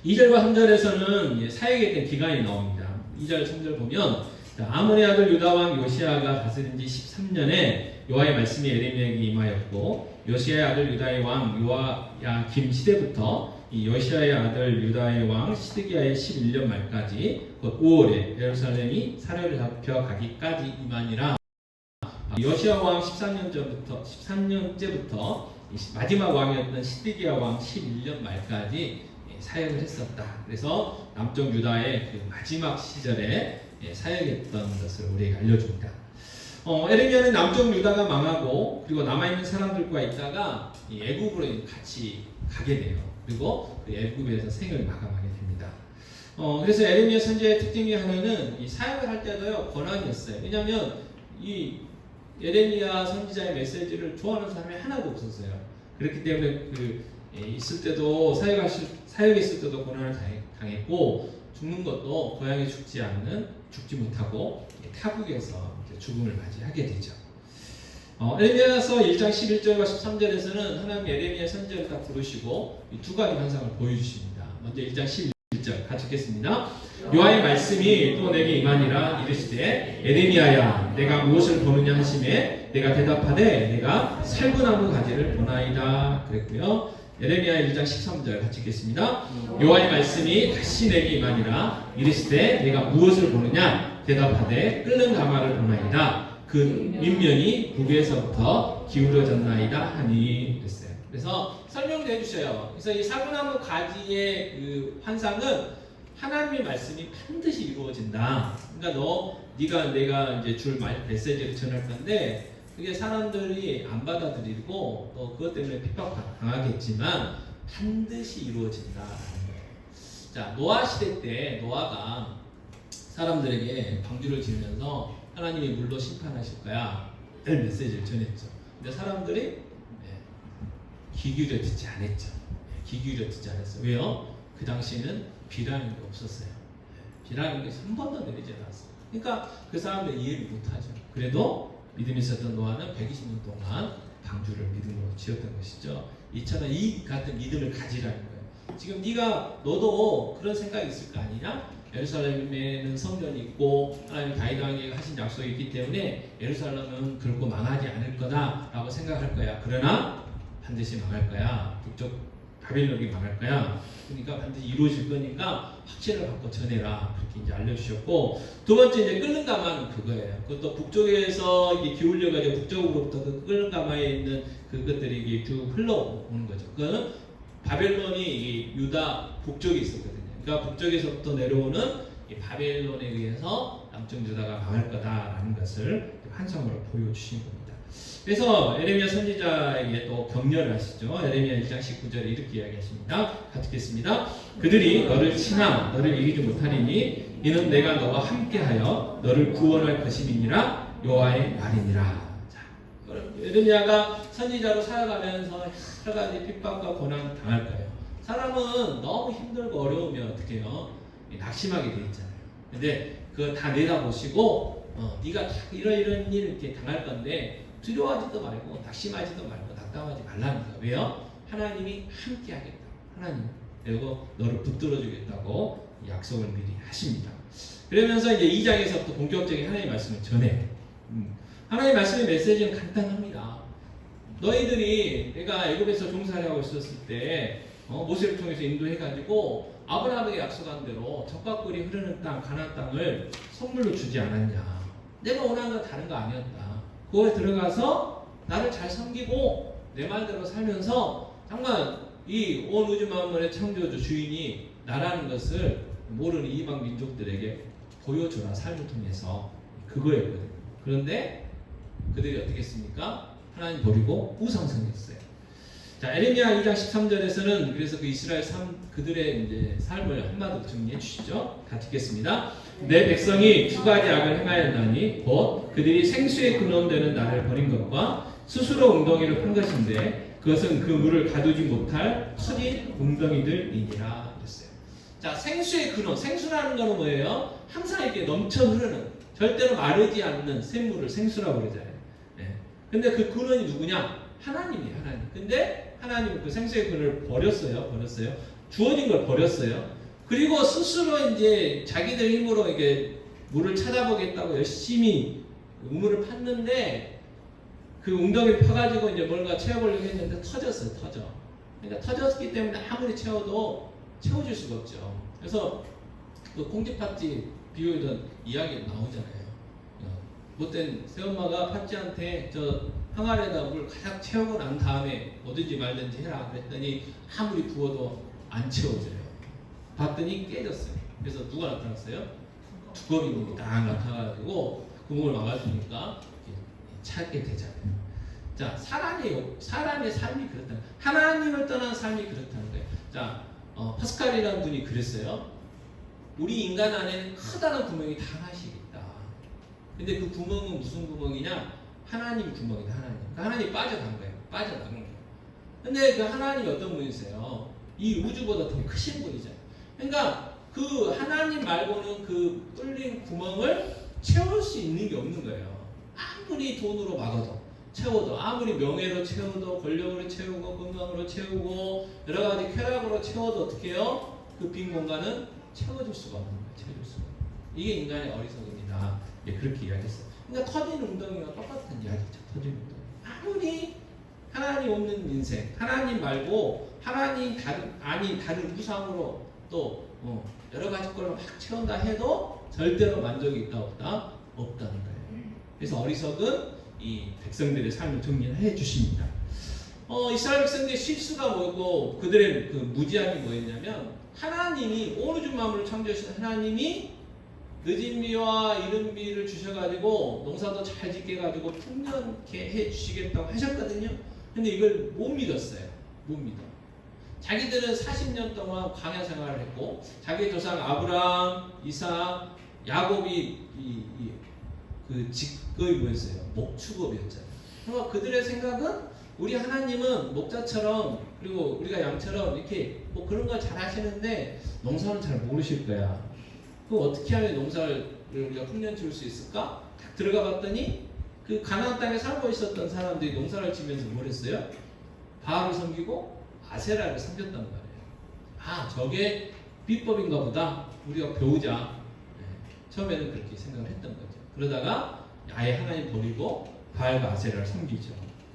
2절과 3절에서는 사역에 대한 기간이 나옵니다. 2절, 3절 보면 아몬의 아들 유다 왕 요시야가 다스린 지 13년에 여호와의 말씀이 예레미야에게 임하였고 요시야의 아들 유다의 왕 요야김 시대부터 이 요시야의 아들 유다의 왕 시드기야의 11년 말까지 곧 5월에 예루살렘이 사로를 잡혀 가기까지 임하니라. 요시야 왕 13년째부터 마지막 왕이었던 시드기야 왕 11년 말까지 사역을 했었다. 그래서 남쪽 유다의 그 마지막 시절에 사역했던 것을 우리에게 알려줍니다. 에레미야는 남쪽 유다가 망하고 그리고 남아있는 사람들과 있다가 애굽으로 같이 가게 돼요. 그리고 그 애굽에서 생을 마감하게 됩니다. 그래서 에레미야 선지자의 특징 중에 하나는 이 사역을 할 때도요 권한이었어요. 왜냐하면 이 에레미야 선지자의 메시지를 좋아하는 사람이 하나도 없었어요. 그렇기 때문에 있을 때도 사역에 있을 때도 고난을 당했고 죽는 것도 고향에 죽지 못하고 타국에서 죽음을 맞이하게 되죠. 에레미야서 1장 11절과 13절에서는 하나님 에레미야 선지자를 딱 부르시고 이 두 가지 환상을 보여주십니다. 먼저 1장 11절 같이 읽겠습니다. 여호와의 말씀이 또 내게 임하니라 이르시되 에레미야야 내가 무엇을 보느냐 하시매 내가 대답하되 내가 살구나무 가지를 보나이다 그랬고요. 예레미야 1장 13절 같이 읽겠습니다. 여호와의 말씀이 다시 내게 임하니라. 이르시되 내가 무엇을 보느냐? 대답하되 끓는 가마를 보나이다. 그 밑면이 북에서부터 기울어졌나이다 하니 그랬어요. 그래서 설명도 해주셔요. 그래서 이 사구나무 가지의 그 환상은 하나님의 말씀이 반드시 이루어진다. 그러니까 네가 내가 이제 줄 메시지를 전할 건데 그게 사람들이 안 받아들이고 또 그것 때문에 핍박당하겠지만 반드시 이루어진다. 자, 노아 시대 때 노아가 사람들에게 방주를 지으면서 하나님이 물로 심판하실 거야 를 메시지를 전했죠. 근데 사람들이 귀 기울여 듣지 않았죠. 귀 기울여 듣지 않았어요. 왜요? 그 당시에는 비라는 게 없었어요. 비라는 게 한 번도 내리지 않았어요. 그러니까 그 사람들 이해를 못하죠. 그래도 믿음이 있었던 노아는 120년 동안 방주를 믿음으로 지었던 것이죠. 이처럼 이 같은 믿음을 가지라는 거예요. 지금 너도 그런 생각이 있을 거 아니냐? 예루살렘에는 성전이 있고 하나님 다윗왕에게 하신 약속이 있기 때문에 예루살렘은 결코 망하지 않을 거다라고 생각할 거야. 그러나 반드시 망할 거야. 북쪽 바벨론이 망할 거야. 그러니까 반드시 이루어질 거니까 확신을 갖고 전해라. 그렇게 이제 알려주셨고, 두 번째 이제 끓는 가마는 그거예요. 그것도 북쪽에서 이게 기울여가지고 북쪽으로부터 그 끓는 가마에 있는 그것들이 이게 쭉 흘러오는 거죠. 그거는 바벨론이 유다 북쪽에 있었거든요. 그러니까 북쪽에서부터 내려오는 이 바벨론에 의해서 남쪽 유다가 망할 거다라는 것을 환상으로 보여주신 겁니다. 그래서 에레미야 선지자에게 또 격려를 하시죠. 에레미야 1장 19절에 이렇게 이야기하십니다. 같이 읽겠습니다. 그들이 너를 치나 너를 이기지 못하리니 이는 내가 너와 함께하여 너를 구원할 것임이니라 여호와의 말이니라. 자, 에레미야가 선지자로 살아가면서 여러 가지 핍박과 고난 당할 거예요. 사람은 너무 힘들고 어려우면 어떻게 해요? 낙심하게 돼 있잖아요. 근데 그거 다 내다보시고 네가 이런 일 이렇게 당할 건데 두려워하지도 말고 낙심하지도 말고 낙담하지 말라는 거예요. 왜요? 하나님이 함께 하겠다. 하나님 그리고 너를 붙들어 주겠다고 약속을 미리 하십니다. 그러면서 이제 2장에서부터 본격적인 하나님의 말씀을 전해요. 하나님의 말씀의 메시지는 간단합니다. 너희들이 내가 애굽에서 종살이하고 있었을 때 모세를 통해서 인도해가지고 아브라함에게 약속한 대로 적과 꿀이 흐르는 땅 가나안 땅을 선물로 주지 않았냐. 내가 원하는 건 다른 거 아니었다. 그거에 들어가서 나를 잘 섬기고 내 말대로 살면서 정말 이 온 우주 만물의 창조주 주인이 나라는 것을 모르는 이방 민족들에게 보여주라. 삶을 통해서 그거였거든요. 그런데 그들이 어떻게 했습니까? 하나님 버리고 우상숭배했어요. 자, 에레미야 2장 13절에서는 그래서 그 이스라엘 그들의 이제 삶을 한마디로 정리해 주시죠. 같이 읽겠습니다. 내 백성이 두 가지 악을 행하였나니 곧 그들이 생수의 근원되는 나를 버린 것과 스스로 웅덩이를 판 것인데 그것은 그 물을 가두지 못할 터진 웅덩이들이니라 그랬어요. 자, 생수의 근원, 생수라는 것은 뭐예요? 항상 이렇게 넘쳐 흐르는 절대로 마르지 않는 샘물을 생수라고 그러잖아요. 네. 근데 그 근원이 누구냐? 하나님이에요. 하나님. 근데 하나님은 그 생수의 근원을 버렸어요. 주어진 걸 버렸어요. 그리고 스스로 이제 자기들 힘으로 이게 물을 찾아보겠다고 열심히 우물을 팠는데 그 웅덩이를 파가지고 이제 뭔가 채워보려고 했는데 터졌어요. 그러니까 터졌기 때문에 아무리 채워도 채워줄 수가 없죠. 그래서 그 콩쥐팥쥐 비유던 이야기 나오잖아요. 못된 새엄마가 팥쥐한테 저 항아리에다 물 가득 채우고 난 다음에 뭐든지 말든지 해라 그랬더니 아무리 부어도 안 채워져요. 봤더니 깨졌어요. 그래서 누가 나타났어요? 두꺼비 놈이 딱 나타나가지고 구멍을 막아주니까 찾게 되잖아요. 자, 사람의 삶이 그렇다는, 하나님을 떠난 삶이 그렇다는 거예요. 자, 파스칼이라는 분이 그랬어요. 우리 인간 안에는 커다란 구멍이 다 하나씩 있다. 근데 그 구멍은 무슨 구멍이냐? 하나님 구멍이다. 하나님 빠져간 거예요. 빠져나간 거예요. 근데 그 하나님이 어떤 분이세요? 이 우주보다 더 크신 분이잖아요. 그러니까 그 하나님 말고는 그 뚫린 구멍을 채울 수 있는 게 없는 거예요. 아무리 돈으로 막아도 채워도, 아무리 명예로 채워도, 권력으로 채우고, 건강으로 채우고, 여러 가지 쾌락으로 채워도 어떻게 해요? 그 빈 공간은 채워줄 수가 없는 거예요. 채워줄 수가. 이게 인간의 어리석음이다. 그렇게 이야기했어요. 그러니까 터진 웅덩이와 똑같은 이야기죠. 터진 웅덩이. 아무리 하나님 없는 인생, 하나님 말고 하나님 다른 우상으로 또 여러 가지 걸로 막 채운다 해도 절대로 만족이 있다 없다? 없다는 거예요. 그래서 어리석은 이 백성들의 삶을 정리해 주십니다. 이스라엘 백성들의 실수가 뭐고 그들의 그 무지함이 뭐였냐면 하나님이 온 우주 만물을 창조하신 하나님이 늦은 비와 이른 비를 주셔가지고 농사도 잘 짓게 해가지고 풍년케 해주시겠다고 하셨거든요. 근데 이걸 못 믿었어요. 못 믿어. 자기들은 40년 동안 광야 생활을 했고 자기 조상 아브라함, 이삭, 야곱이 그 직업이 뭐였어요? 목축업이었잖아요. 그러니까 그들의 생각은 우리 하나님은 목자처럼 그리고 우리가 양처럼 이렇게 뭐 그런 걸 잘 하시는데 농사는 잘 모르실 거야. 그럼 어떻게 하면 농사를 우리가 풍년 지을 수 있을까? 딱 들어가 봤더니 그 가나안 땅에 살고 있었던 사람들이 농사를 지면서 뭘 했어요? 바알을 섬기고 아세라를 섬겼단 말이에요. 아, 저게 비법인가 보다. 우리가 배우자. 처음에는 그렇게 생각을 했던 거죠. 그러다가 아예 하나님 버리고 바알과 아세라를 섬기죠.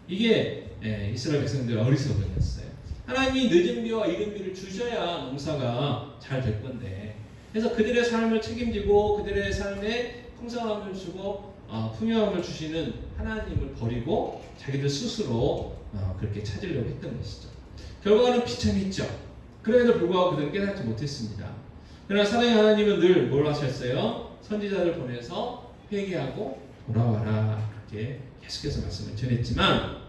이게 이스라엘 백성들의 어리석음이었어요. 하나님이 늦은 비와 이른 비를 주셔야 농사가 잘 될 건데, 그래서 그들의 삶을 책임지고 그들의 삶에 풍성함을 주고 풍요함을 주시는 하나님을 버리고 자기들 스스로 그렇게 찾으려고 했던 것이죠. 결과는 비참했죠. 그럼에도 불구하고 그들은 깨닫지 못했습니다. 그러나 사랑의 하나님은 늘 뭘 하셨어요? 선지자를 보내서 회개하고 돌아와라, 그렇게 계속해서 말씀을 전했지만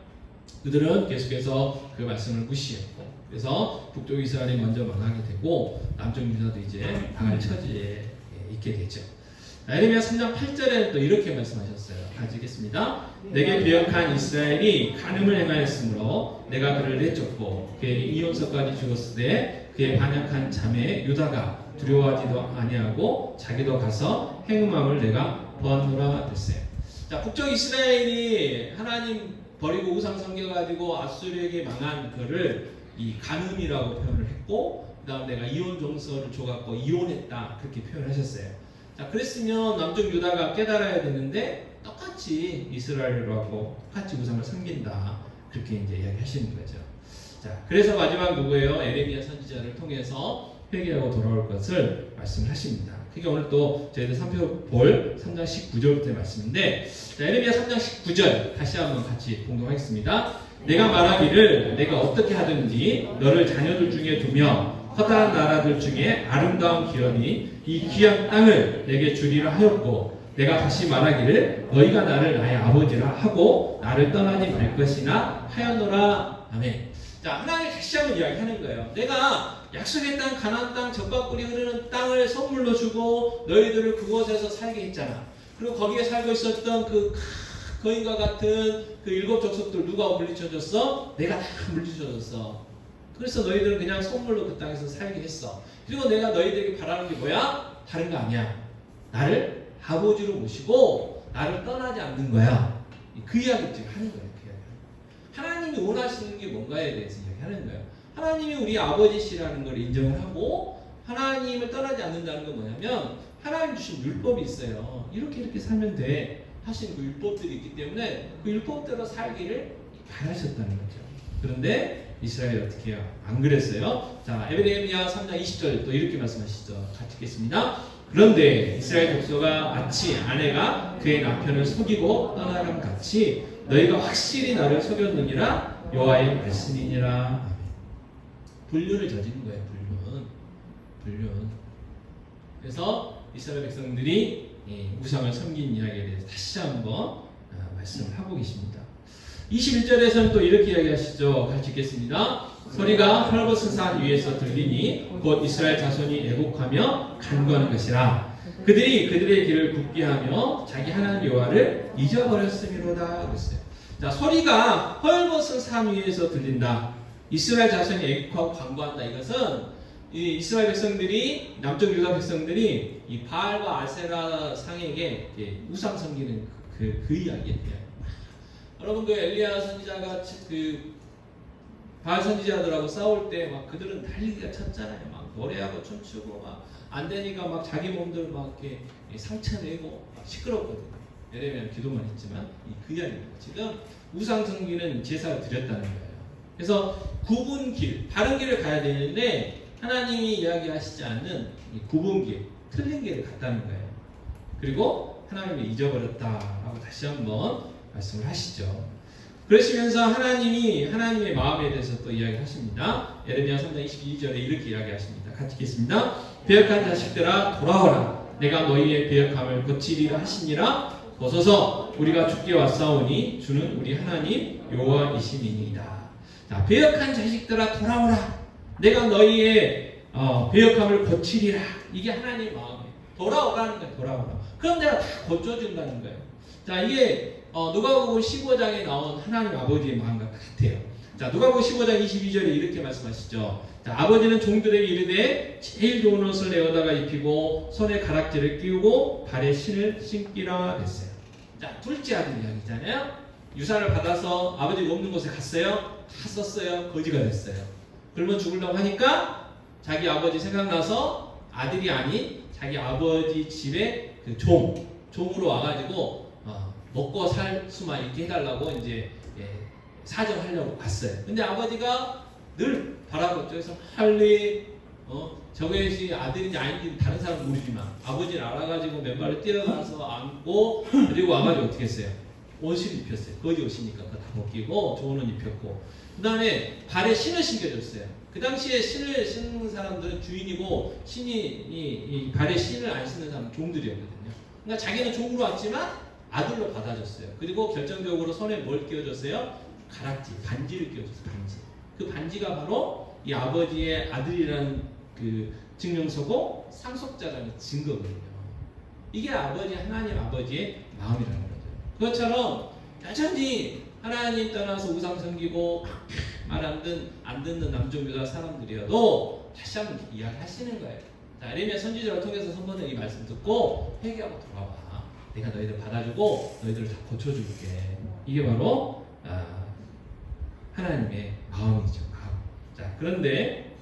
그들은 계속해서 그 말씀을 무시했고, 그래서 북쪽 이스라엘이 먼저 망하게 되고 남쪽 유다도 이제 당할 처지에 있게 되죠. 에레미야 3장 8절에는 또 이렇게 말씀하셨어요. 같이 읽겠습니다. 내게 배역한 이스라엘이 간음을 행하였으므로 내가 그를 내쫓고 그의 이혼서까지 죽었을 때 그의 반역한 자매 유다가 두려워하지도 아니하고 자기도 가서 행음함을 내가 보았노라 됐어요. 자, 북쪽 이스라엘이 하나님 버리고 우상 섬겨가지고 아수르에게 망한 그를 이 간음이라고 표현을 했고, 그 다음 내가 이혼 종서를 줘갖고 이혼했다, 그렇게 표현하셨어요. 자, 그랬으면 남쪽 유다가 깨달아야 되는데 똑같이 이스라엘하고 똑같이 우상을 섬긴다, 그렇게 이제 이야기하시는 거죠. 자, 그래서 마지막 누구예요? 에레미야 선지자를 통해서 회개하고 돌아올 것을 말씀을 하십니다. 그게 오늘 또 저희들 살펴볼 3장 19절부터의 말씀인데, 자, 에레미야 3장 19절 다시 한번 같이 공동하겠습니다. 내가 말하기를 내가 어떻게 하든지 너를 자녀들 중에 두며 허다한 나라들 중에 아름다운 기업이 이 귀한 땅을 내게 주리라 하였고, 내가 다시 말하기를 너희가 나를 나의 아버지라 하고 나를 떠나지 말 것이나 하였노라. 아멘. 자, 하나님 다시 한번 이야기하는 거예요. 내가 약속의 땅, 가나안 땅, 젖과 꿀이 흐르는 땅을 선물로 주고 너희들을 그곳에서 살게 했잖아. 그리고 거기에 살고 있었던 그 거인과 같은 그 7 족속들 누가 물리쳐줬어? 내가 다 물리쳐줬어. 그래서 너희들은 그냥 선물로 그 땅에서 살게 했어. 그리고 내가 너희들에게 바라는 게 뭐야? 다른 거 아니야. 나를 아버지로 모시고 나를 떠나지 않는 거야. 그 이야기 지금 하는 거예요. 그 이야기. 하나님이 원하시는 게 뭔가에 대해서 이야기하는 거예요. 하나님이 우리 아버지시라는 걸 인정을 하고 하나님을 떠나지 않는다는 건 뭐냐면 하나님 주신 율법이 있어요. 이렇게 살면 돼 하신 그 율법들이 있기 때문에 그 율법대로 살기를 바라셨다는 거죠. 그런데 이스라엘이 어떻게 해요? 안 그랬어요. 자, 에레미야 3장 20절 또 이렇게 말씀하시죠. 같이 읽겠습니다. 그런데 이스라엘 족속아 마치 아내가 그의 남편을 속이고 떠나감 같이 너희가 확실히 나를 속였느니라 여호와의 말씀이니라. 불륜을 저지른 거예요. 불륜. 그래서 이스라엘 백성들이 우상을 섬긴 이야기에 대해서 다시 한번 말씀을 하고 계십니다. 21절에서는 또 이렇게 이야기하시죠. 같이 읽겠습니다. 소리가 헐벗은 산 위에서 들리니 곧 이스라엘 자손이 애곡하며 간구하는 것이라. 그들이 그들의 길을 굽게 하며 자기 하나님 여호와를 잊어버렸음이로다 그랬어요. 자, 소리가 헐벗은 산 위에서 들린다. 이스라엘 자손이 애곡하고 간구한다. 이것은 이 이스라엘 백성들이, 남쪽 유다 백성들이 이 바알과 아세라 상에게 우상 섬기는 그 이야기예요. 여러분, 그 엘리야 선지자가 그 바알 선지자들하고 싸울 때 막 그들은 난리가 쳤잖아요. 막 노래하고 춤추고 막 안 되니까 막 자기 몸들 막 이렇게 상처 내고 막 시끄럽거든요. 에레미야는 기도만 했지만 그 이야기입니다. 지금 우상 섬기는 제사를 드렸다는 거예요. 그래서 굽은 길, 바른 길을 가야 되는데 하나님이 이야기하시지 않는 이 굽은 길, 틀린 길을 갔다는 거예요. 그리고 하나님이 잊어버렸다라고 다시 한번 말씀을 하시죠. 그러시면서 하나님이 하나님의 마음에 대해서 또 이야기하십니다. 예레미야 3장 22절에 이렇게 이야기하십니다. 같이 읽겠습니다. 배역한 자식들아 돌아오라. 내가 너희의 배역함을 고치리라 하시니라. 보소서 우리가 주께 왔사오니 주는 우리 하나님 여호와이심이니이다. 자, 배역한 자식들아 돌아오라. 내가 너희의 배역함을 고치리라. 이게 하나님의 마음이에요. 돌아오라는 거예요. 돌아오라. 그럼 내가 다 고쳐준다는 거예요. 자, 이게 누가복음 15장에 나온 하나님 아버지의 마음과 같아요. 자, 누가복음 15장 22절에 이렇게 말씀하시죠. 자, 아버지는 종들에게 이르되 제일 좋은 옷을 내어다가 입히고 손에 가락지를 끼우고 발에 신을 신기라 했어요. 자, 둘째 아들 이야기잖아요. 유산을 받아서 아버지가 없는 곳에 갔어요. 다 썼어요. 거지가 됐어요. 그러면 죽으려고 하니까 자기 아버지 생각나서 아들이 아닌 자기 아버지 집에 그 종으로 와가지고 먹고 살 수만 있게 해달라고 이제 사정하려고 갔어요. 근데 아버지가 늘 바라봤죠. 그래서 빨리 저것이 아들인지 아닌지 다른 사람 모르지만 아버지를 알아가지고 맨발로 뛰어가서 안고 그리고 와가지고 어떻게 했어요? 옷을 입혔어요. 거지 옷이니까 그거 다 벗기고 좋은 옷 입혔고 그 다음에 발에 신을 신겨줬어요. 그 당시에 신을 신는 사람들은 주인이고 신이 이 발에 신을 안 신는 사람은 종들이었거든요. 그러니까 자기는 종으로 왔지만 아들로 받아줬어요. 그리고 결정적으로 손에 뭘 끼워줬어요? 가락지, 반지를 끼워줬어요. 반지. 그 반지가 바로 이 아버지의 아들이라는 그 증명서고 상속자라는 증거거든요. 이게 아버지 하나님 아버지의 마음이라는 거죠. 그것처럼 여전히 하나님 떠나서 우상 섬기고 말 안 듣는 남쪽 유다 사람들이어도 다시 한번 이야기하시는 거예요. 자, 예레미야 선지자를 통해서 선포된 이 말씀 듣고 회개하고 돌아와. 내가 너희들 받아주고 너희들을 다 고쳐줄게. 이게 바로 하나님의 마음이죠. 마음. 자, 그런데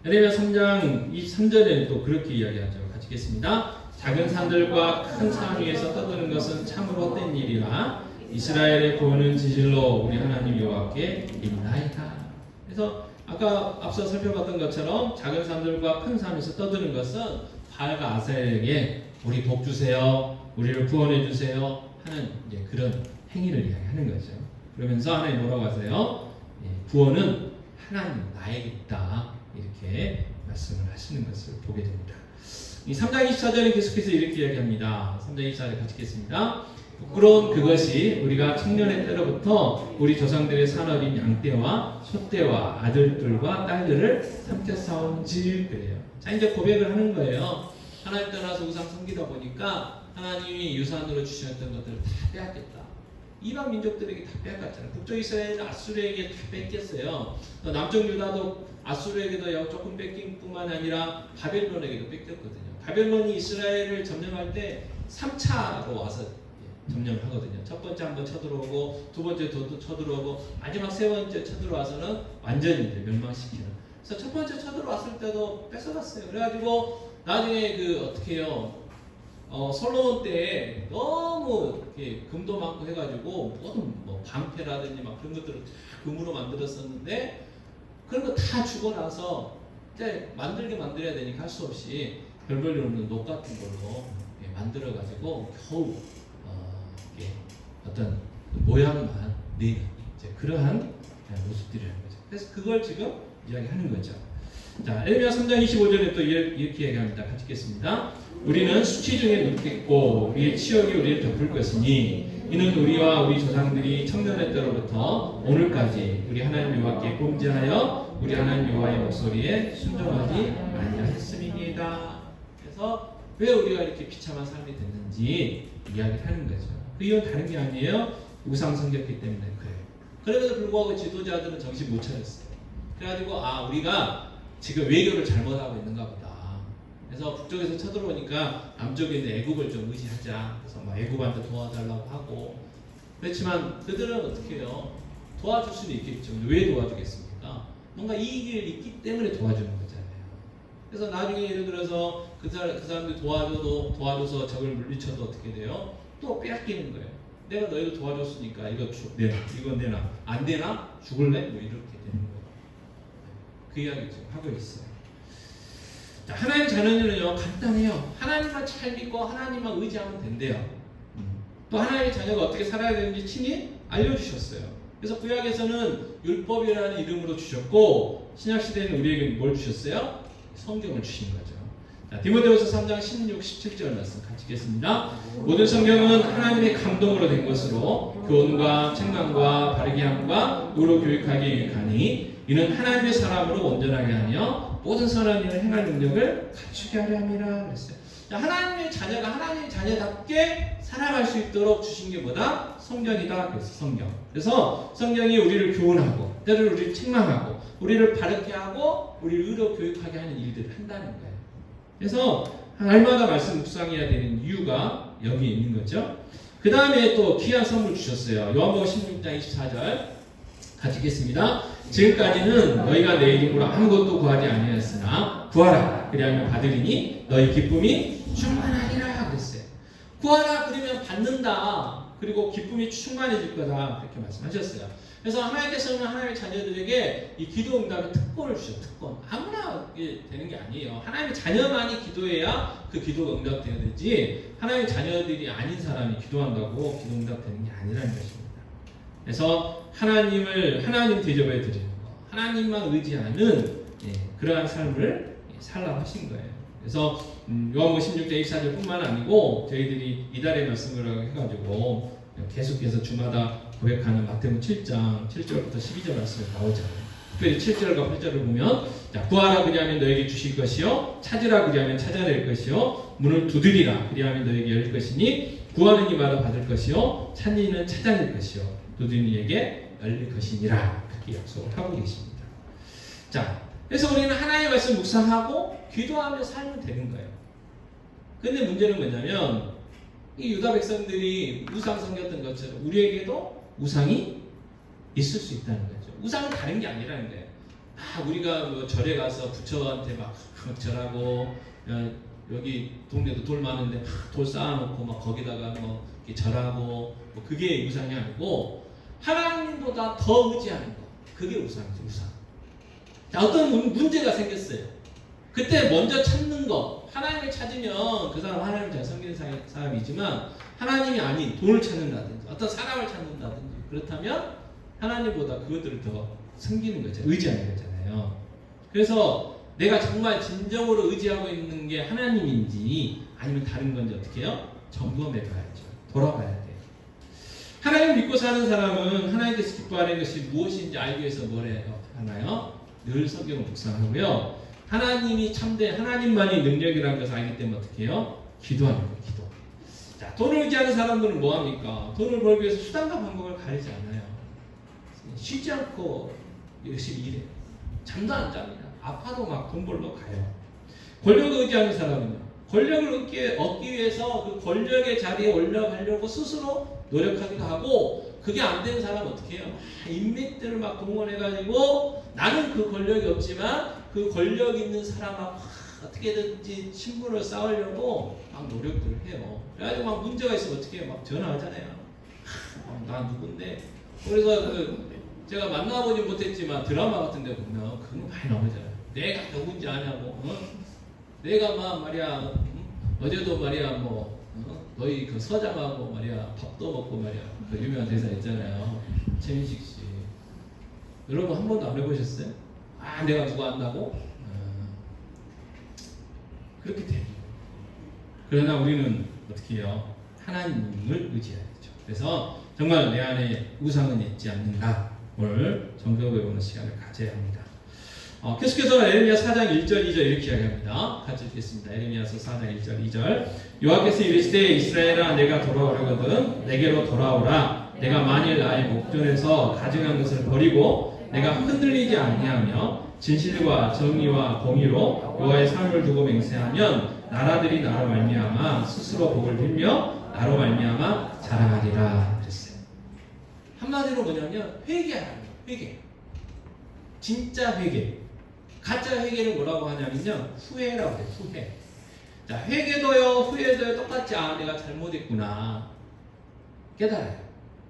예레미야 3장 23절에는 또 그렇게 이야기하죠. 같이 읽겠습니다. 작은 산들과 큰 산 위에서 떠드는 것은 참으로 헛된 일이라 이스라엘의 구원은 진실로 우리 하나님 여호와께 있나이다. 그래서 아까 앞서 살펴봤던 것처럼 작은 산들과 큰 산에서 떠드는 것은 바알과 아셀에게 우리 복 주세요, 우리를 구원해 주세요 하는 이제 그런 행위를 이야기하는 거죠. 그러면서 하나님 뭐라고 하세요? 구원은 하나님 나에게 있다 이렇게 말씀을 하시는 것을 보게 됩니다. 이 3장 24절에 계속해서 이렇게 이야기합니다. 3장 24절 같이 읽겠습니다. 부끄러운 그것이 우리가 청년의 때로부터 우리 조상들의 산업인 양떼와 소떼와 아들들과 딸들을 삼켰사온지 그래요. 자, 이제 고백을 하는 거예요. 하나님 떠나서 우상 섬기다 보니까 하나님이 유산으로 주셨던 것들을 다 빼앗겼다. 이방 민족들에게 다 빼앗겼잖아요. 북쪽 이스라엘은 아수르에게 다 뺏겼어요. 남쪽 유다도 아수르에게도 조금 뺏긴 뿐만 아니라 바벨론에게도 뺏겼거든요. 바벨론이 이스라엘을 점령할 때 3차로 와서 점령을 하거든요. 첫 번째 한번 쳐들어오고 두 번째 또 쳐들어오고 마지막 세 번째 쳐들어와서는 완전히 이제 멸망시키는. 그래서 첫 번째 쳐들어왔을 때도 뺏어갔어요. 그래가지고 나중에 어떻게 해요? 솔로몬 때 너무 이렇게 금도 많고 해가지고 모든 뭐 방패라든지 막 그런 것들을 다 금으로 만들었었는데 그런 거 다 주고 나서 이제 만들어야 되니까 할 수 없이 별별로 없는 녹 같은 걸로 만들어가지고 겨우 어떤 모양만 내는 이제 그러한 모습들이라는 거죠. 그래서 그걸 지금 이야기하는 거죠. 자, 에레미야 3장 25절에 또 이렇게 얘기합니다. 같이 읽겠습니다. 우리는 수치 중에 눕겠고 우리의 치욕이 우리를 덮을 것이니 이는 우리와 우리 조상들이 청년의 때로부터 오늘까지 우리 하나님 여호와께 범죄하여 우리 하나님 여호와의 목소리에 순종하지 아니하였음이니이다. 그래서 왜 우리가 이렇게 비참한 삶이 됐는지 이야기를 하는 거죠. 그 이유는 다른 게 아니에요. 우상 섬겼기 때문에 그래요. 그럼에도 불구하고 지도자들은 정신 못 차렸어요. 그래가지고 우리가 지금 외교를 잘못하고 있는가 보다. 그래서 북쪽에서 쳐들어오니까 남쪽에 있는 애국을 좀 의지하자. 그래서 막 애국한테 도와달라고 하고. 그렇지만 그들은 어떻게 해요? 도와줄 수는 있겠죠. 근데 왜 도와주겠습니까? 뭔가 이익이 있기 때문에 도와주는 거잖아요. 그래서 나중에 예를 들어서 그 사람들이 도와줘서 적을 물리쳐도 어떻게 돼요? 또 빼앗기는 거예요. 내가 너희를 도와줬으니까 이거 내놔. 안 되나? 죽을래? 뭐 이렇게 되는 거예요. 그 이야기 지금 하고 있어요. 자, 하나님 자녀들은요 간단해요. 하나님만 잘 믿고 하나님만 의지하면 된대요. 또 하나님의 자녀가 어떻게 살아야 되는지 친히 알려주셨어요. 그래서 구약에서는 율법이라는 이름으로 주셨고 신약시대에는 우리에게 뭘 주셨어요? 성경을 주신 거죠. 자, 디모데후서 3장 16, 17절 말씀 같이 읽겠습니다. 모든 성경은 하나님의 감동으로 된 것으로 교훈과 책망과 바르게 함과 의로 교육하기에 유익하니 이는 하나님의 사람으로 온전하게 하며 모든 선한 일을 행할 능력을 갖추게 하려 함이라 그랬어요. 자, 하나님의 자녀가 하나님의 자녀답게 살아갈 수 있도록 주신 게 뭐다? 성경이다. 그래서 성경. 그래서 성경이 우리를 교훈하고 때를 우리를 책망하고 우리를 바르게 하고 우리를 의로 교육하게 하는 일들을 한다는 거예요. 그래서 날마다 말씀 묵상해야 되는 이유가 여기 있는 거죠. 그 다음에 또 귀한 선물 주셨어요. 요한복음 16장 24절 같이 읽겠습니다. 지금까지는 너희가 내 이름으로 아무것도 구하지 아니하였으나 구하라 그리하면 받으리니 너희 기쁨이 충만하리라 그랬어요. 구하라 그러면 받는다. 그리고 기쁨이 충만해질 거다. 그렇게 말씀하셨어요. 그래서 하나님께서는 하나님의 자녀들에게 이 기도 응답의 특권을 주셨어요. 특권. 아무나 되는 게 아니에요. 하나님의 자녀만이 기도해야 그 기도가 응답되어야 되지 하나님의 자녀들이 아닌 사람이 기도한다고 기도 응답되는 게 아니라는 것입니다. 그래서 하나님 대접해 드리는 거, 하나님만 의지하는 그러한 삶을 살라고 하신 거예요. 그래서 요한복음 16장 24절뿐만 아니고 저희들이 이달의 말씀을 해가지고 계속해서 주마다 고백하는 마태복음 7장 7절부터 12절 말씀이 나오잖아요. 특별히 7절과 8절을 보면 자, 구하라 그리하면 너에게 주실 것이요 찾으라 그리하면 찾아낼 것이요 문을 두드리라 그리하면 너에게 열릴 것이니 구하는 이마다 받을 것이요 찾는 이는 찾아낼 것이요 두드리는 이에게 열릴 것이니라 그렇게 약속을 하고 계십니다. 자, 그래서 우리는 하나님의 말씀 묵상하고 기도하며 살면 되는 거예요. 근데 문제는 뭐냐면 이 유다 백성들이 우상 섬겼던 것처럼 우리에게도 우상이 있을 수 있다는 거죠. 우상은 다른 게 아니라는 거예요. 우리가 뭐 절에 가서 부처한테 막 절하고 여기 동네도 돌 많은데 돌 쌓아놓고 막 거기다가 뭐 이렇게 절하고 뭐 그게 우상이 아니고 하나님보다 더 의지하는 거. 그게 우상이죠. 우상. 자, 어떤 문제가 생겼어요. 그때 먼저 찾는 거. 하나님을 찾으면 그 사람 하나님을 잘 섬기는 사람이지만 하나님이 아닌 돈을 찾는다든지 어떤 사람을 찾는다든지 그렇다면 하나님보다 그것들을 더 섬기는 거죠. 의지하는 거잖아요. 그래서 내가 정말 진정으로 의지하고 있는 게 하나님인지 아니면 다른 건지 어떻게 해요? 점검해 봐야죠. 돌아봐야 돼요. 하나님 믿고 사는 사람은 하나님께서 기뻐하는 것이 무엇인지 알기 위해서 뭘 해요? 하나요? 늘 성경을 묵상하고요. 하나님이 참된 하나님만이 능력이라는 것을 알기 때문에 어떻게 해요? 기도하는 거예요. 기도. 자, 돈을 의지하는 사람들은 뭐합니까? 돈을 벌기 위해서 수단과 방법을 가리지 않아요. 쉬지 않고 열심히 일해요. 잠도 안 잡니다. 아파도 막 돈 벌러 가요. 권력을 의지하는 사람은요. 권력을 얻기 위해서 그 권력의 자리에 올라가려고 스스로 노력하기도 하고 그게 안 되는 사람은 어떻게 해요? 인맥들을 막 동원해가지고 나는 그 권력이 없지만 그 권력 있는 사람하고 어떻게든지 친분을 쌓으려고 막 노력들을 해요. 그래가지고 막 문제가 있으면 어떻게 해요? 막 전화하잖아요. 나 누군데? 그래서 제가 만나보지 못했지만 드라마 같은 데 보면 그거 많이 나오잖아요. 내가 누군지 아냐고. 내가 막 말이야 어제도 말이야 뭐 너희 그 서장하고 말이야 밥도 먹고 말이야 그 유명한 대사 있잖아요. 최민식 씨. 여러분 한 번도 안 해보셨어요? 내가 누구 안다고? 그렇게 돼요. 그러나 우리는 어떻게 해요? 하나님을 의지해야죠. 그래서 정말 내 안에 우상은 있지 않는가 오늘 점검해보는 시간을 가져야 합니다. 계속해서 에레미야 4장 1절 2절 이렇게 이야기합니다. 같이 읽겠습니다. 에레미야서 4장 1절 2절 여호와께서 이르시되 이스라엘아 내가 돌아오려거든 내게로 돌아오라. 내가 만일 나의 목전에서 가증한 것을 버리고 내가 흔들리지 아니하며 진실과 정의와 공의로 여호와의 삶을 두고 맹세하면 나라들이 나로 말미암아 스스로 복을 빌며 나로 말미암아 자랑하리라 그랬어요. 한마디로 뭐냐면 회개하라는 거예요. 회개. 진짜 회개. 가짜 회개를 뭐라고 하냐면요. 후회라고 해요. 후회. 자, 회개도요, 후회도요, 똑같이 내가 잘못했구나. 깨달아요.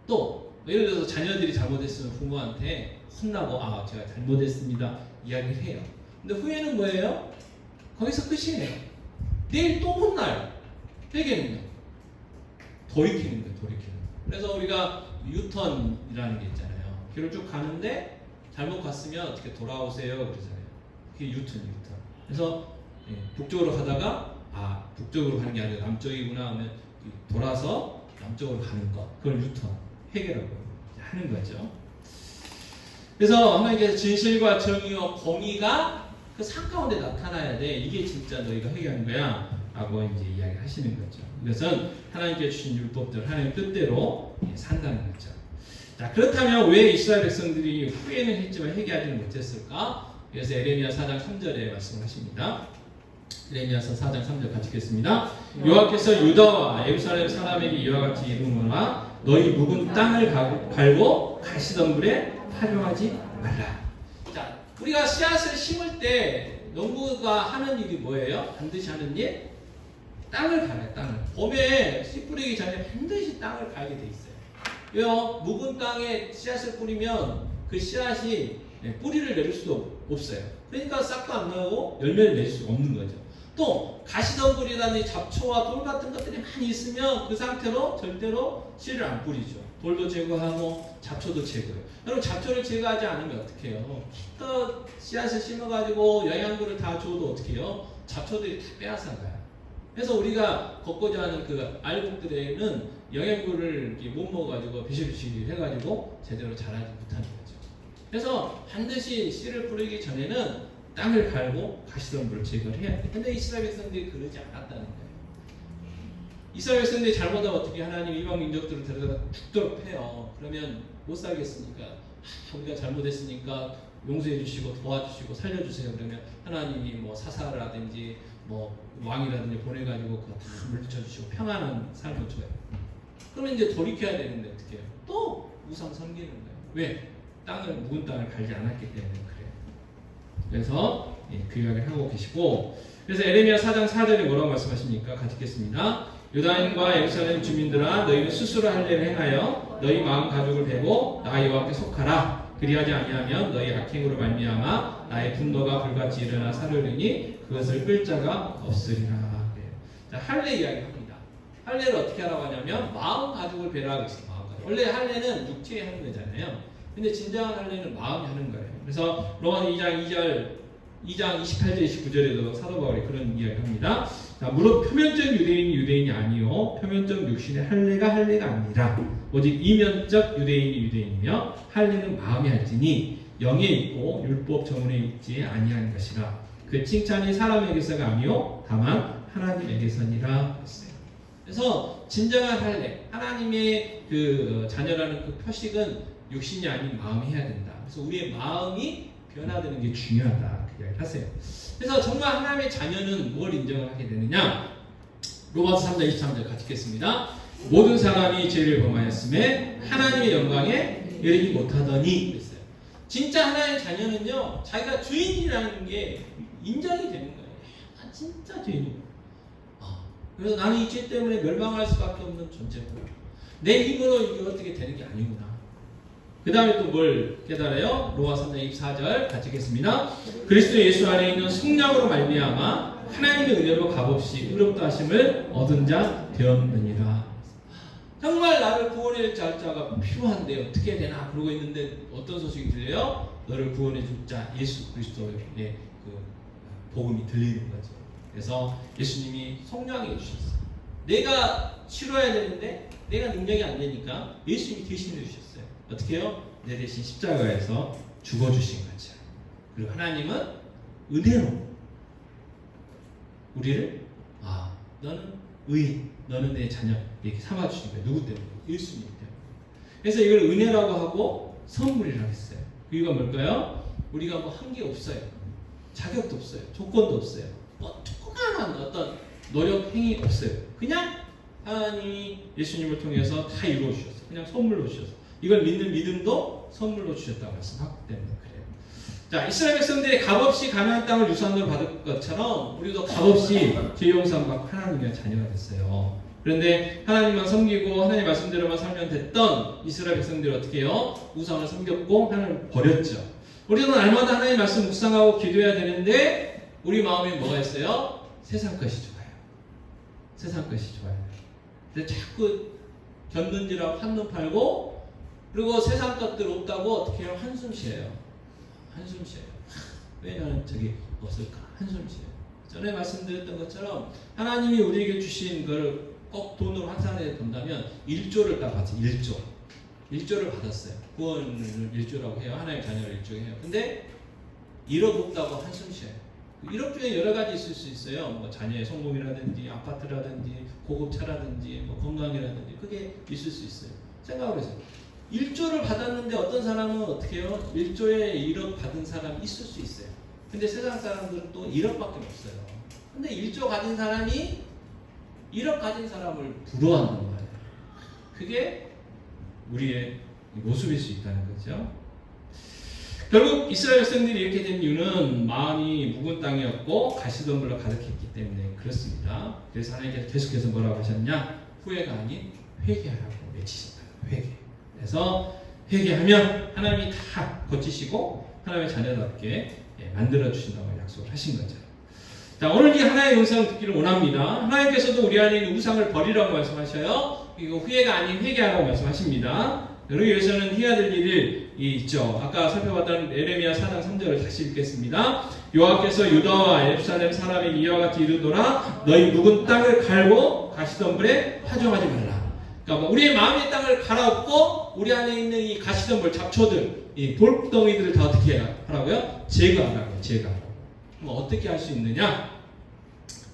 또, 예를 들어서 자녀들이 잘못했으면 부모한테 혼나고 아 제가 잘못했습니다 이야기를 해요. 근데 후회는 뭐예요? 거기서 끝이에요. 내일 또 혼나요. 회개는요. 돌이키는 거예요. 돌이키는 거예요. 그래서 우리가 유턴이라는 게 있잖아요. 길을 쭉 가는데 잘못 갔으면 어떻게 돌아오세요 그러잖아요. 그게 유턴. 그래서 북쪽으로 가다가 아 북쪽으로 가는 게 아니라 남쪽이구나 하면 돌아서 남쪽으로 가는 거 그걸 유턴 회개라고 하는 거죠. 그래서 하나님께서 진실과 정의와 공의가 그 산 가운데 나타나야 돼. 이게 진짜 너희가 회개하는 거야 라고 이제 이야기하시는 거죠. 이것은 하나님께 주신 율법들 하나님 뜻대로 산다는 거죠. 자, 그렇다면 왜 이스라엘 백성들이 후회는 했지만 회개하지는 못했을까? 그래서 에레미야 4장 3절에 말씀하십니다. 에레미야서 4장 3절 같이 읽겠습니다. 여호와께서 유다와 예루살렘 사람에게 이와 같이 이르노라 너희 묵은 땅을 갈고 가시덤불에 파종하지 말라. 자, 우리가 씨앗을 심을 때 농부가 하는 일이 뭐예요? 반드시 하는 일? 땅을 갈아요. 땅을. 봄에 씨 뿌리기 전에 반드시 땅을 갈게 돼 있어요. 왜요? 묵은 땅에 씨앗을 뿌리면 그 씨앗이 뿌리를 내릴 수도 없어요. 그러니까 싹도 안 나고 열매를 낼 수 없는 거죠. 또 가시덤불이라는 잡초와 돌 같은 것들이 많이 있으면 그 상태로 절대로 씨를 안 뿌리죠. 돌도 제거하고 잡초도 제거해요. 여러분 잡초를 제거하지 않으면 어떻게 해요? 또 씨앗을 심어가지고 영양분을 다 줘도 어떻게 해요? 잡초들이 다 빼앗아가요. 그래서 우리가 걷고자 하는 그 알곡들에는 영양분을 못 먹어가지고 비실비실 해가지고 제대로 자라지 못하는 거죠. 그래서 반드시 씨를 뿌리기 전에는 땅을 갈고 가시덤불을 제거를 해야 돼. 근데 이스라엘 백성들이 그러지 않았다는 거예요. 이스라엘 백성들이 잘못하면 어떻게 하나님 이방 민족들을 데려다가 죽도록 해요. 그러면 못 살겠으니까 우리가 잘못했으니까 용서해 주시고 도와주시고 살려주세요. 그러면 하나님이 뭐 사사라든지 뭐 왕이라든지 보내가지고 그거 다 물리쳐 주시고 평안한 삶을 줘요. 그러면 이제 돌이켜야 되는데 어떻게 해요? 또 우상 섬기는 거예요. 왜? 묵은 땅을 갈지 않았기 때문에 그래요. 그래서 그 이야기를 하고 계시고, 그래서 에레미야 4장 4절에 뭐라고 말씀하십니까? 같이 읽겠습니다. 유다인과 예루살렘 주민들아 너희는 스스로 할 일을 행하여 너희 마음 가족을 베고 나 여호와께 속하라. 그리하지 아니하면 너희 악행으로 말미암아 나의 분노가 불같이 일어나 사르르니 그것을 끌 자가 없으리라. 자, 할례 이야기합니다. 할례를 어떻게 하라고 하냐면 마음 가족을 베라 그랬어요. 마음 가족. 원래 할례는 육체에 하는 거잖아요. 근데 진정한 할례는 마음이 하는 거예요. 그래서 로마서 2장 28절 29절에도 사도 바울이 그런 이야기를 합니다. 자, 무릇 표면적 유대인이 유대인이 아니요 표면적 육신의 할례가 할례가 아니라 오직 이면적 유대인이 유대인이며 할례는 마음이 할지니 영에 있고 율법 정원에 있지 아니하는 것이라. 그 칭찬이 사람에게서가 아니요 다만 하나님에게서니라 했어요. 그래서 진정한 할례, 하나님의 그 자녀라는 그 표식은 육신이 아닌 마음이 해야 된다. 그래서 우리의 마음이 변화되는 게 중요하다. 그 이야기를 하세요. 그래서 정말 하나님의 자녀는 뭘 인정을 하게 되느냐? 로마서 3장 23절 같이 읽겠습니다. 모든 사람이 죄를 범하였음에 하나님의 영광에 이르지 못하더니 그랬어요. 진짜 하나님의 자녀는요, 자기가 죄인이라는 게 인정이 되는 거예요. 나 진짜 죄인이고. 그래서 나는 이 죄 때문에 멸망할 수밖에 없는 존재구나. 내 힘으로 이게 어떻게 되는 게 아니구나. 그 다음에 또 뭘 깨달아요? 로마서 3장 24절 같이 읽겠습니다. 그리스도 예수 안에 있는 성령으로 말미암아 하나님의 은혜로 값없이 의롭다 하심을 얻은 자 되었느니라. 정말 나를 구원해 줄 자가 필요한데 어떻게 해야 되나 그러고 있는데 어떤 소식이 들려요? 너를 구원해 줄 자 예수 그리스도의 그 복음이 들리는 거죠. 그래서 예수님이 성령이 주셨어요. 내가 치료해야 되는데 내가 능력이 안 되니까 예수님이 대신해 주셨어요. 어떻게 해요? 내 대신 십자가에서 죽어주신 거죠. 그리고 하나님은 은혜로 우리를 너는 의인, 너는 내 자녀 이렇게 삼아주신 거예요. 누구 때문에? 예수님 때문에. 그래서 이걸 은혜라고 하고 선물이라고 했어요. 이유가 뭘까요? 우리가 뭐 한 게 없어요. 자격도 없어요. 조건도 없어요. 조그마한 어떤 노력 행위 없어요. 그냥 하나님이 예수님을 통해서 다 이루어 주셨어요. 그냥 선물로 주셨어요. 이걸 믿는 믿음도 선물로 주셨다고 말씀하기 때문에 그래요. 자, 이스라엘 백성들이 값없이 가나안 땅을 유산으로 받을 것처럼 우리도 값없이 죄 용서받고 하나님의 자녀가 됐어요. 그런데 하나님만 섬기고 하나님 말씀대로만 살면 됐던 이스라엘 백성들이 어떻게 해요? 우상을 섬겼고 하나님을 버렸죠. 우리는 날마다 하나님 말씀 묵상하고 기도해야 되는데 우리 마음에 뭐가 있어요? 세상 것이 좋아요. 세상 것이 좋아요. 근데 자꾸 견눈질하고 한눈 팔고 그리고 세상 것들 없다고 어떻게 해요? 한숨 쉬어요. 한숨 쉬어요. 왜 나는 저기 없을까? 한숨 쉬어요. 전에 말씀드렸던 것처럼 하나님이 우리에게 주신 걸 꼭 돈으로 환산해 본다면 1조를 딱 받았어요. 1조를 받았어요. 구원을 1조라고 해요. 하나님의 자녀를 1조 해요. 근데 1억 없다고 한숨 쉬어요. 1억 중에 여러 가지 있을 수 있어요. 뭐 자녀의 성공이라든지 아파트라든지 고급차라든지 뭐 건강이라든지 그게 있을 수 있어요. 생각을 해서 1조를 받았는데 어떤 사람은 어떻게 해요? 1조에 1억 받은 사람이 있을 수 있어요. 근데 세상 사람들은 또 1억밖에 없어요. 근데 1조 가진 사람이 1억 가진 사람을 부러워하는 거예요. 그게 우리의 모습일 수 있다는 거죠. 결국 이스라엘 백성들이 이렇게 된 이유는 마음이 묵은 땅이었고 가시덤불로 가득했기 때문에 그렇습니다. 그래서 하나님께서 계속해서 뭐라고 하셨냐? 후회가 아닌 회개하라고 외치신다. 회개. 그래서 회개하면 하나님이 다 고치시고 하나님의 자녀답게 만들어 주신다고 약속을 하신 거죠. 자, 오늘 이 하나의 영상을 듣기를 원합니다. 하나님께서도 우리 안에 있는 우상을 버리라고 말씀하셔요. 그리고 후회가 아닌 회개하라고 말씀하십니다. 그러기 위해서는 해야 될 일이 있죠. 아까 살펴봤던 에레미야 4장 3절을 다시 읽겠습니다. 여호와께서 유다와 예루살렘 사람에게 이와 같이 이르노라 너희 묵은 땅을 갈고 가시덤불에 파종하지 말라. 그러니까 우리의 마음의 땅을 갈아엎고 우리 안에 있는 이 가시덤불 잡초들, 이 돌덩이들을 다 어떻게 하라고요? 제거하라고요. 제거하라고. 뭐 어떻게 할 수 있느냐?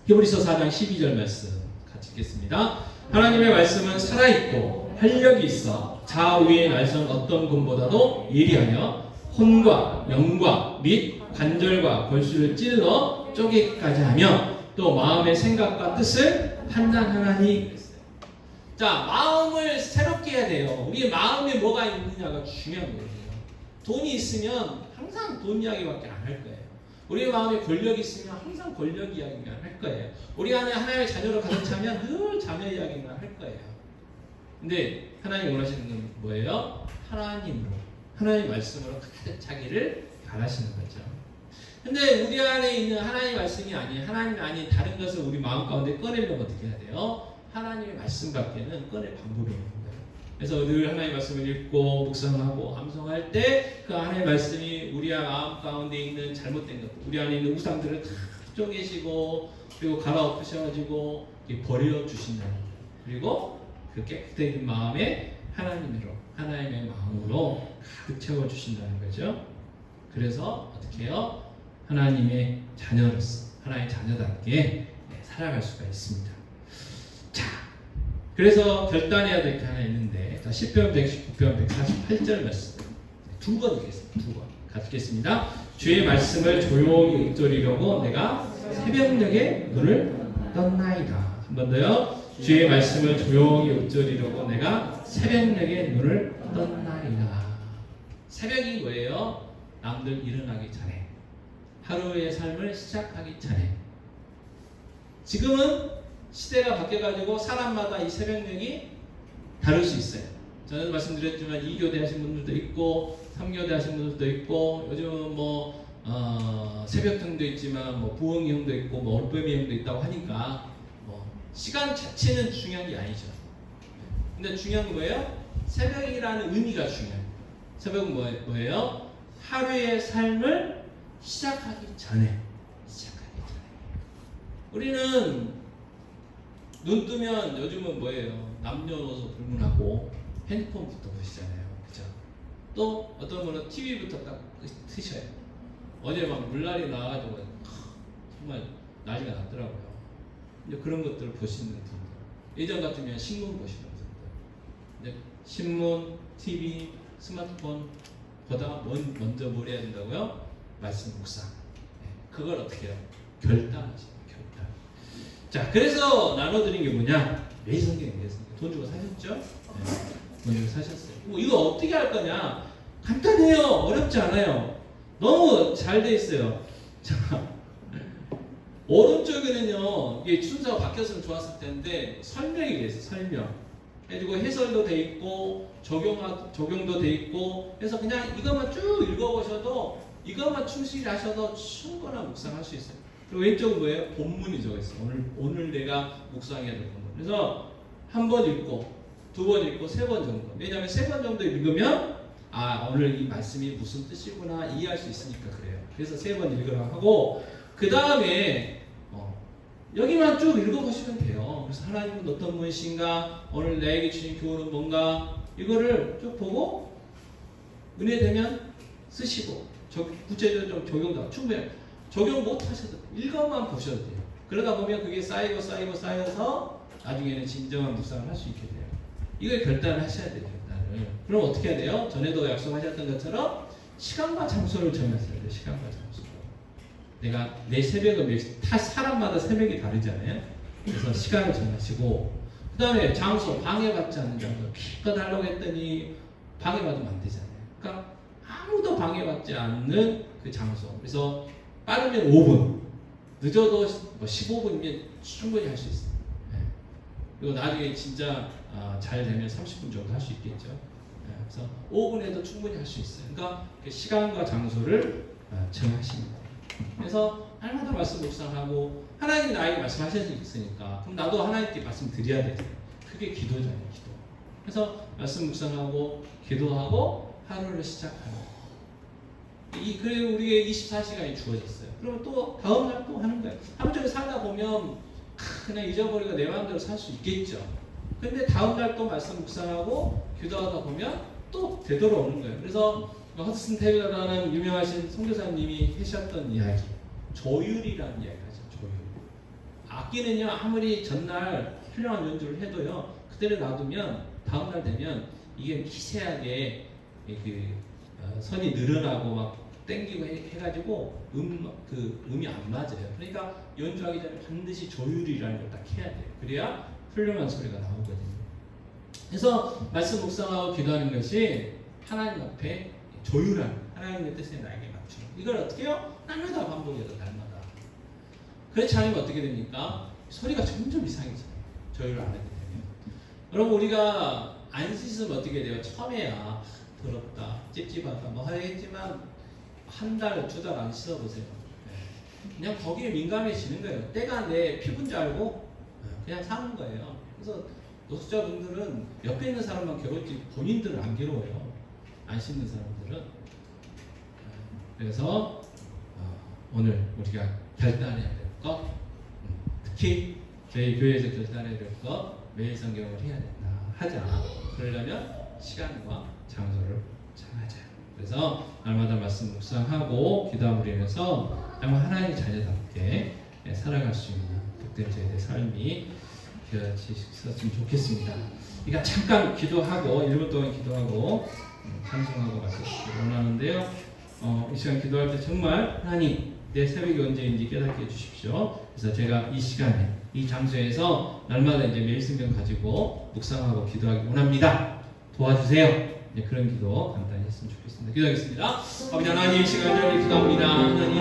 히브리서 4장 12절 말씀 같이 읽겠습니다. 하나님의 말씀은 살아있고 활력이 있어 좌우의 날선 어떤 금보다도 예리하여 혼과 영과 및 관절과 골수를 찔러 쪼개기까지 하며 또 마음의 생각과 뜻을 판단하나니. 자, 마음을 새롭게 해야 돼요. 우리 마음에 뭐가 있느냐가 중요한 거예요. 돈이 있으면 항상 돈 이야기밖에 안 할 거예요. 우리 마음에 권력이 있으면 항상 권력 이야기만 할 거예요. 우리 안에 하나님의 자녀로 가득 차면 늘 자녀 이야기만 할 거예요. 근데 하나님 원하시는 건 뭐예요? 하나님으로, 하나님의 말씀으로 가득 차기를 바라시는 거죠. 근데 우리 안에 있는 하나님의 말씀이 아닌, 하나님이 아닌 다른 것을 우리 마음 가운데 꺼내려면 어떻게 해야 돼요? 하나님의 말씀밖에는 꺼낼 방법이 없는 거예요. 그래서 늘 하나님의 말씀을 읽고 묵상하고 암송할 때 그 하나님의 말씀이 우리 마음 가운데 있는 잘못된 것들, 우리 안에 있는 우상들을 다 쪼개시고 그리고 갈아엎으셔가지고 버려주신다는 거예요. 그리고 그 깨끗해진 마음에 하나님으로, 하나님의 마음으로 가득 채워주신다는 거죠. 그래서 어떻게 해요? 하나님의 자녀로서, 하나님의 자녀답게 살아갈 수가 있습니다. 자, 그래서 결단해야 될 게 하나 있는데, 자, 10편 119편 148절 말씀 두 번 읽겠습니다. 두 번 같이 읽겠습니다. 주의 말씀을 조용히 읊조리려고 내가 새벽녘에 눈을 떴나이다. 한 번 더요. 주의 말씀을 조용히 읊조리려고 내가 새벽녘에 눈을 떴나이다. 새벽이 뭐예요? 남들 일어나기 전에, 하루의 삶을 시작하기 전에. 지금은 시대가 바뀌어가지고 사람마다 이 새벽녘이 다를 수 있어요. 저는 말씀드렸지만 2교대 하신 분들도 있고 3교대 하신 분들도 있고 요즘은 뭐 새벽형도 있지만 뭐 부흥형도 있고 뭐 올빼미형도 있다고 하니까 뭐 시간 자체는 중요한 게 아니죠. 근데 중요한 건 뭐예요? 새벽이라는 의미가 중요해요. 새벽은 뭐예요? 하루의 삶을 시작하기 전에. 우리는 눈 뜨면 요즘은 뭐예요? 남녀노소 불문하고 핸드폰부터 보시잖아요. 그죠? 또 어떤 분은 TV부터 딱 트셔요. 어제 막 물날이 나와가지고 정말 난리가 났더라고요. 이제 그런 것들을 보시는 분들. 예전 같으면 신문 보시는 분들. 이제 신문, TV, 스마트폰 보다 먼저 뭘 해야 된다고요? 말씀 묵상. 그걸 어떻게 해요? 결단하시죠. 결단. 자, 그래서 나눠드린 게 뭐냐? 매성경이에요. 돈 주고 사셨죠? 네. 돈 주고 사셨어요. 이거 어떻게 할 거냐? 간단해요. 어렵지 않아요. 너무 잘 돼 있어요. 자, 오른쪽에는요, 이게 순서가 바뀌었으면 좋았을 텐데 설명이 돼 있어. 설명 해주고 해설도 돼 있고 적용도 돼 있고, 그래서 그냥 이것만 쭉 읽어보셔도 이것만 충실히 하셔도 충분한 묵상할 수 있어요. 그리고 왼쪽은 뭐예요? 본문이 적어 있어. 오늘 내가 묵상해야 될 본문. 그래서 한 번 읽고 두 번 읽고 세 번 정도. 왜냐하면 세 번 정도 읽으면 오늘 이 말씀이 무슨 뜻이구나 이해할 수 있으니까 그래요. 그래서 세 번 읽으라 하고, 그 다음에 여기만 쭉 읽어보시면 돼요. 그래서 하나님은 어떤 분이신가, 오늘 나에게 주신 교훈은 뭔가, 이거를 쭉 보고 은혜 되면 쓰시고 구체적으로 좀 적용도 충분히 적용 못 하셔도 읽어만 보셔도 돼요. 그러다 보면 그게 쌓여서 나중에는 진정한 묵상을 할 수 있게 돼요. 이걸 결단을 하셔야 돼요. 결단을. 그럼 어떻게 해야 돼요? 전에도 약속하셨던 것처럼 시간과 장소를 정하셔야 돼요. 시간과 장소. 내가 내 새벽은 사람마다 새벽이 다르잖아요. 그래서 시간을 정하시고, 그 다음에 장소, 방해받지 않는 장소. 기껏 하려고 했더니 방해받으면 안 되잖아요. 그러니까 아무도 방해받지 않는 그 장소. 그래서 빠르면 5분, 늦어도 15분이면 충분히 할 수 있어요. 네. 그리고 나중에 진짜 잘 되면 30분 정도 할 수 있겠죠. 네. 그래서 5분에도 충분히 할 수 있어요. 그러니까 그 시간과 장소를 정하십니다. 그래서 날마다 말씀 묵상하고, 하나님이 나에게 말씀하셨으니까 그럼 나도 하나님께 말씀 드려야 되죠. 그게 기도잖아요. 기도. 그래서 말씀 묵상하고 기도하고 하루를 시작하는. 그리고 우리에게 24시간이 주어졌어요. 그러면 또 다음날 또 하는 거예요. 하루 종일 살다 보면 그냥 잊어버리고 내 마음대로 살 수 있겠죠. 근데 다음날 또 말씀 묵상하고 기도하다 보면 또 되돌아오는 거예요. 그래서 허드슨 테일러라는 유명하신 선교사님이 하셨던 이야기, 조율이라는 이야기를 하죠. 조율. 악기는요, 아무리 전날 훌륭한 연주를 해도요, 그대로 놔두면 다음날 되면 이게 미세하게 선이 늘어나고 막 땡기고 해가지고 음이 안 맞아요. 그러니까 연주하기 전에 반드시 조율이라는 걸 딱 해야 돼요. 그래야 훌륭한 소리가 나오거든요. 그래서 말씀 묵상하고 기도하는 것이 하나님 앞에 조율하는, 하나님의 뜻에 나에게 맞추는. 이걸 어떻게 해요? 날마다 반복해서 날마다. 그렇지 않으면 어떻게 됩니까? 소리가 점점 이상해져요. 조율을 안 하게 되면. 여러분, 우리가 안 씻으면 어떻게 돼요? 처음에야 더럽다, 찝찝하다 뭐 하겠지만 한 달, 두 달 안 씻어보세요. 그냥 거기에 민감해지는 거예요. 때가 내 피부인 줄 알고 그냥 사는 거예요. 그래서 노숙자분들은 옆에 있는 사람만 괴롭지 본인들은 안 괴로워요. 안 씻는 사람들은. 그래서 오늘 우리가 결단해야 될 것, 특히 저희 교회에서 결단해야 될 것, 매일 성경을 해야 된다. 하자. 그러려면 시간과 장소를 정하자. 그래서 날마다 말씀 묵상하고 기도함으로 인해서 정말 하나님의 자녀답게 살아갈 수 있는 복된 저희의 삶이 되었으면 좋겠습니다. 그러니까 잠깐 기도하고 1분 동안 기도하고 찬송하고 마치기를 원하는데요. 이 시간 기도할 때 정말 하나님 내 새벽이 언제인지 깨닫게 해주십시오. 그래서 제가 이 시간에 이 장소에서 날마다 이제 매일 성경 가지고 묵상하고 기도하기 원합니다. 도와주세요. 그런 기도 간단히 했으면 좋겠습니다. 기도하겠습니다. 아버지 하나님, 이 시간을 기도합니다. 하나님,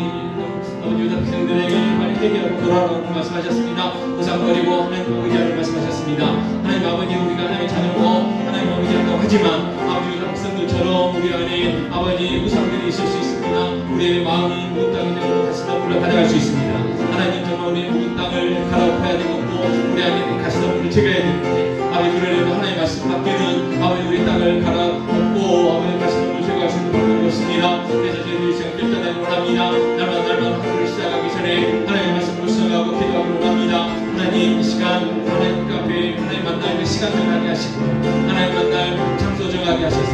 아버지 유다 백성들에게 빨리 회개하고 돌아오라고 말씀하셨습니다. 우상거리고 하나님 의지하라고 말씀하셨습니다. 하나님 아버지, 우리가 하나님의 자녀고 하나님 의지한다고 하지만 아버지 유다 백성들처럼 우리 안에 아버지 우상들이 있을 수 있습니다. 우리의 마음이 묵은 땅이 되고 가시덤불을 가져갈 수 있습니다. 하나님, 정말 우리의 묵은 땅을 갈아엎어야 되겠고 우리 안에 가시덤불을 제거해야 되는데 아버지, 그러려면 하나님의 말씀 밖에는 아버지 우리 땅을 갈아엎고 아버지 가시덤불을 제거할 수 있는 방법이 없습니다. 그래서 저희들이 시간 결단하기 원합니다. 날마다 하루를 시작하기 전에 하나님의 말씀을 묵상하고 기도하기 원합니다. 하나님, 이 시간 하나님 앞에 하나님 만나는 시간 정하게 하시고 하나님 만날 장소 정하게 하셔서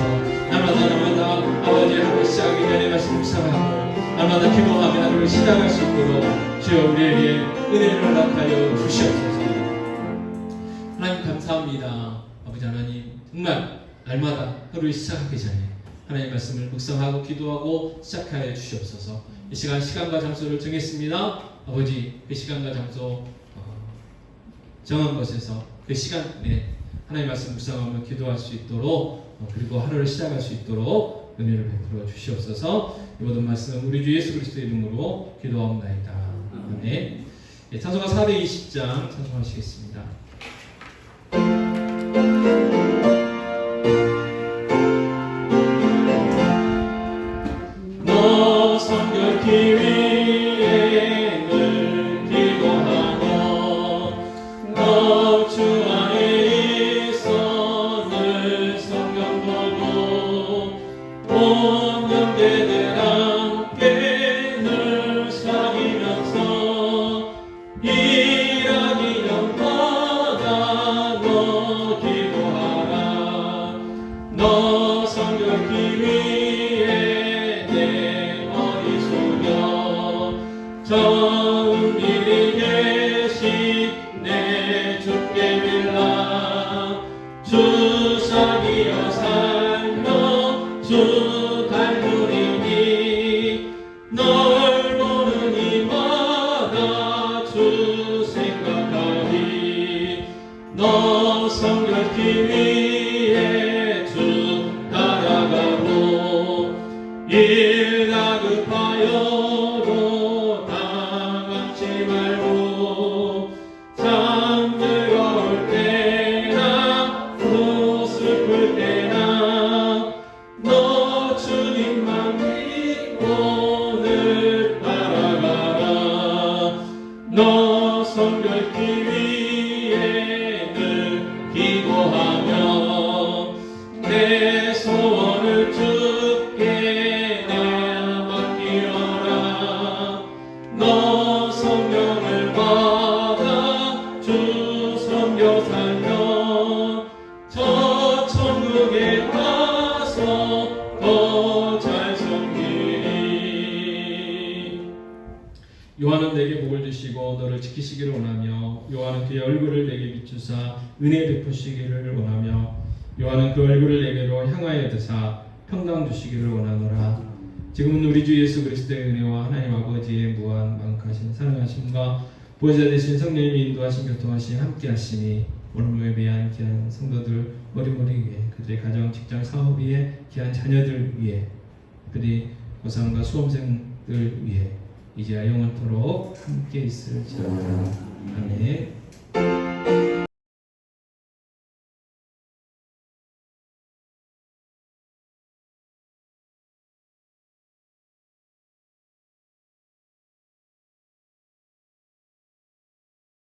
날마다 아버지 하루를 시작하기 전에 말씀 묵상하고 날마다 기도하며 하루를 시작할 수 있도록 주여 우리에게 은혜를 허락하여 주시옵소서. 하나님 감사합니다. 아버지 하나님, 정말 날마다 하루를 시작하기 전에 하나님 말씀을 묵상하고 기도하고 시작하여 주시옵소서. 이 시간과 장소를 정했습니다. 아버지, 그 시간과 장소 정한 곳에서 그 시간에 하나님 말씀 묵상하며 기도할 수 있도록 그리고 하루를 시작할 수 있도록 은혜를 베풀어 주시옵소서. 이 모든 말씀 우리 주 예수 그리스도의 이름으로 기도하옵나이다. 아멘. 찬송가 420장 찬송하시겠습니다. 너 성결케 위해 늘 기도하며 너 주 안에 있어 늘 성경 보고 온 형제들 함께 늘 사귀면서 일하기 전마다 너 기도하라. 너 성결케 위해 내 머리 숙여 좋은 일이 계신 내 주께 빌라. 주 사귀어 살며 주 닮으리니 널 보는 이마다 주 생각하리. 너 성결케 위해 주 따라가고 일 다급하여도 당하지 말고 참 즐거울 때나 또 슬플 때나 너 주님만 믿고 늘 따라가라. 너 성결케 위해 늘 기도하며 내 소원을 주께 내어 맡기어라. 너 성령을 받아 주 섬겨 살며 저 천국에 가서 더 잘 섬기리. 요한은 내게 복을 주시고 너를 지키시기를 원하며 요한은 그의 얼굴을 내게 비추사 은혜 베푸시기를 원하며 요한은 그 얼굴을 내게로 향하여 드사 평강 주시기를 원하노라. 지금은 우리 주 예수 그리스도의 은혜와 하나님 아버지의 무한 만족하신 사랑하심과 보혜자 되신 성령님이 인도하신 교통하신 함께하심이 오늘 예배한 귀한 성도들 머리머리 위에 그들의 가정 직장 사업 위에 귀한 자녀들 위에 그들이 고3과 수험생들 위에 이제와 영원토록 함께 있을지어다. 아멘.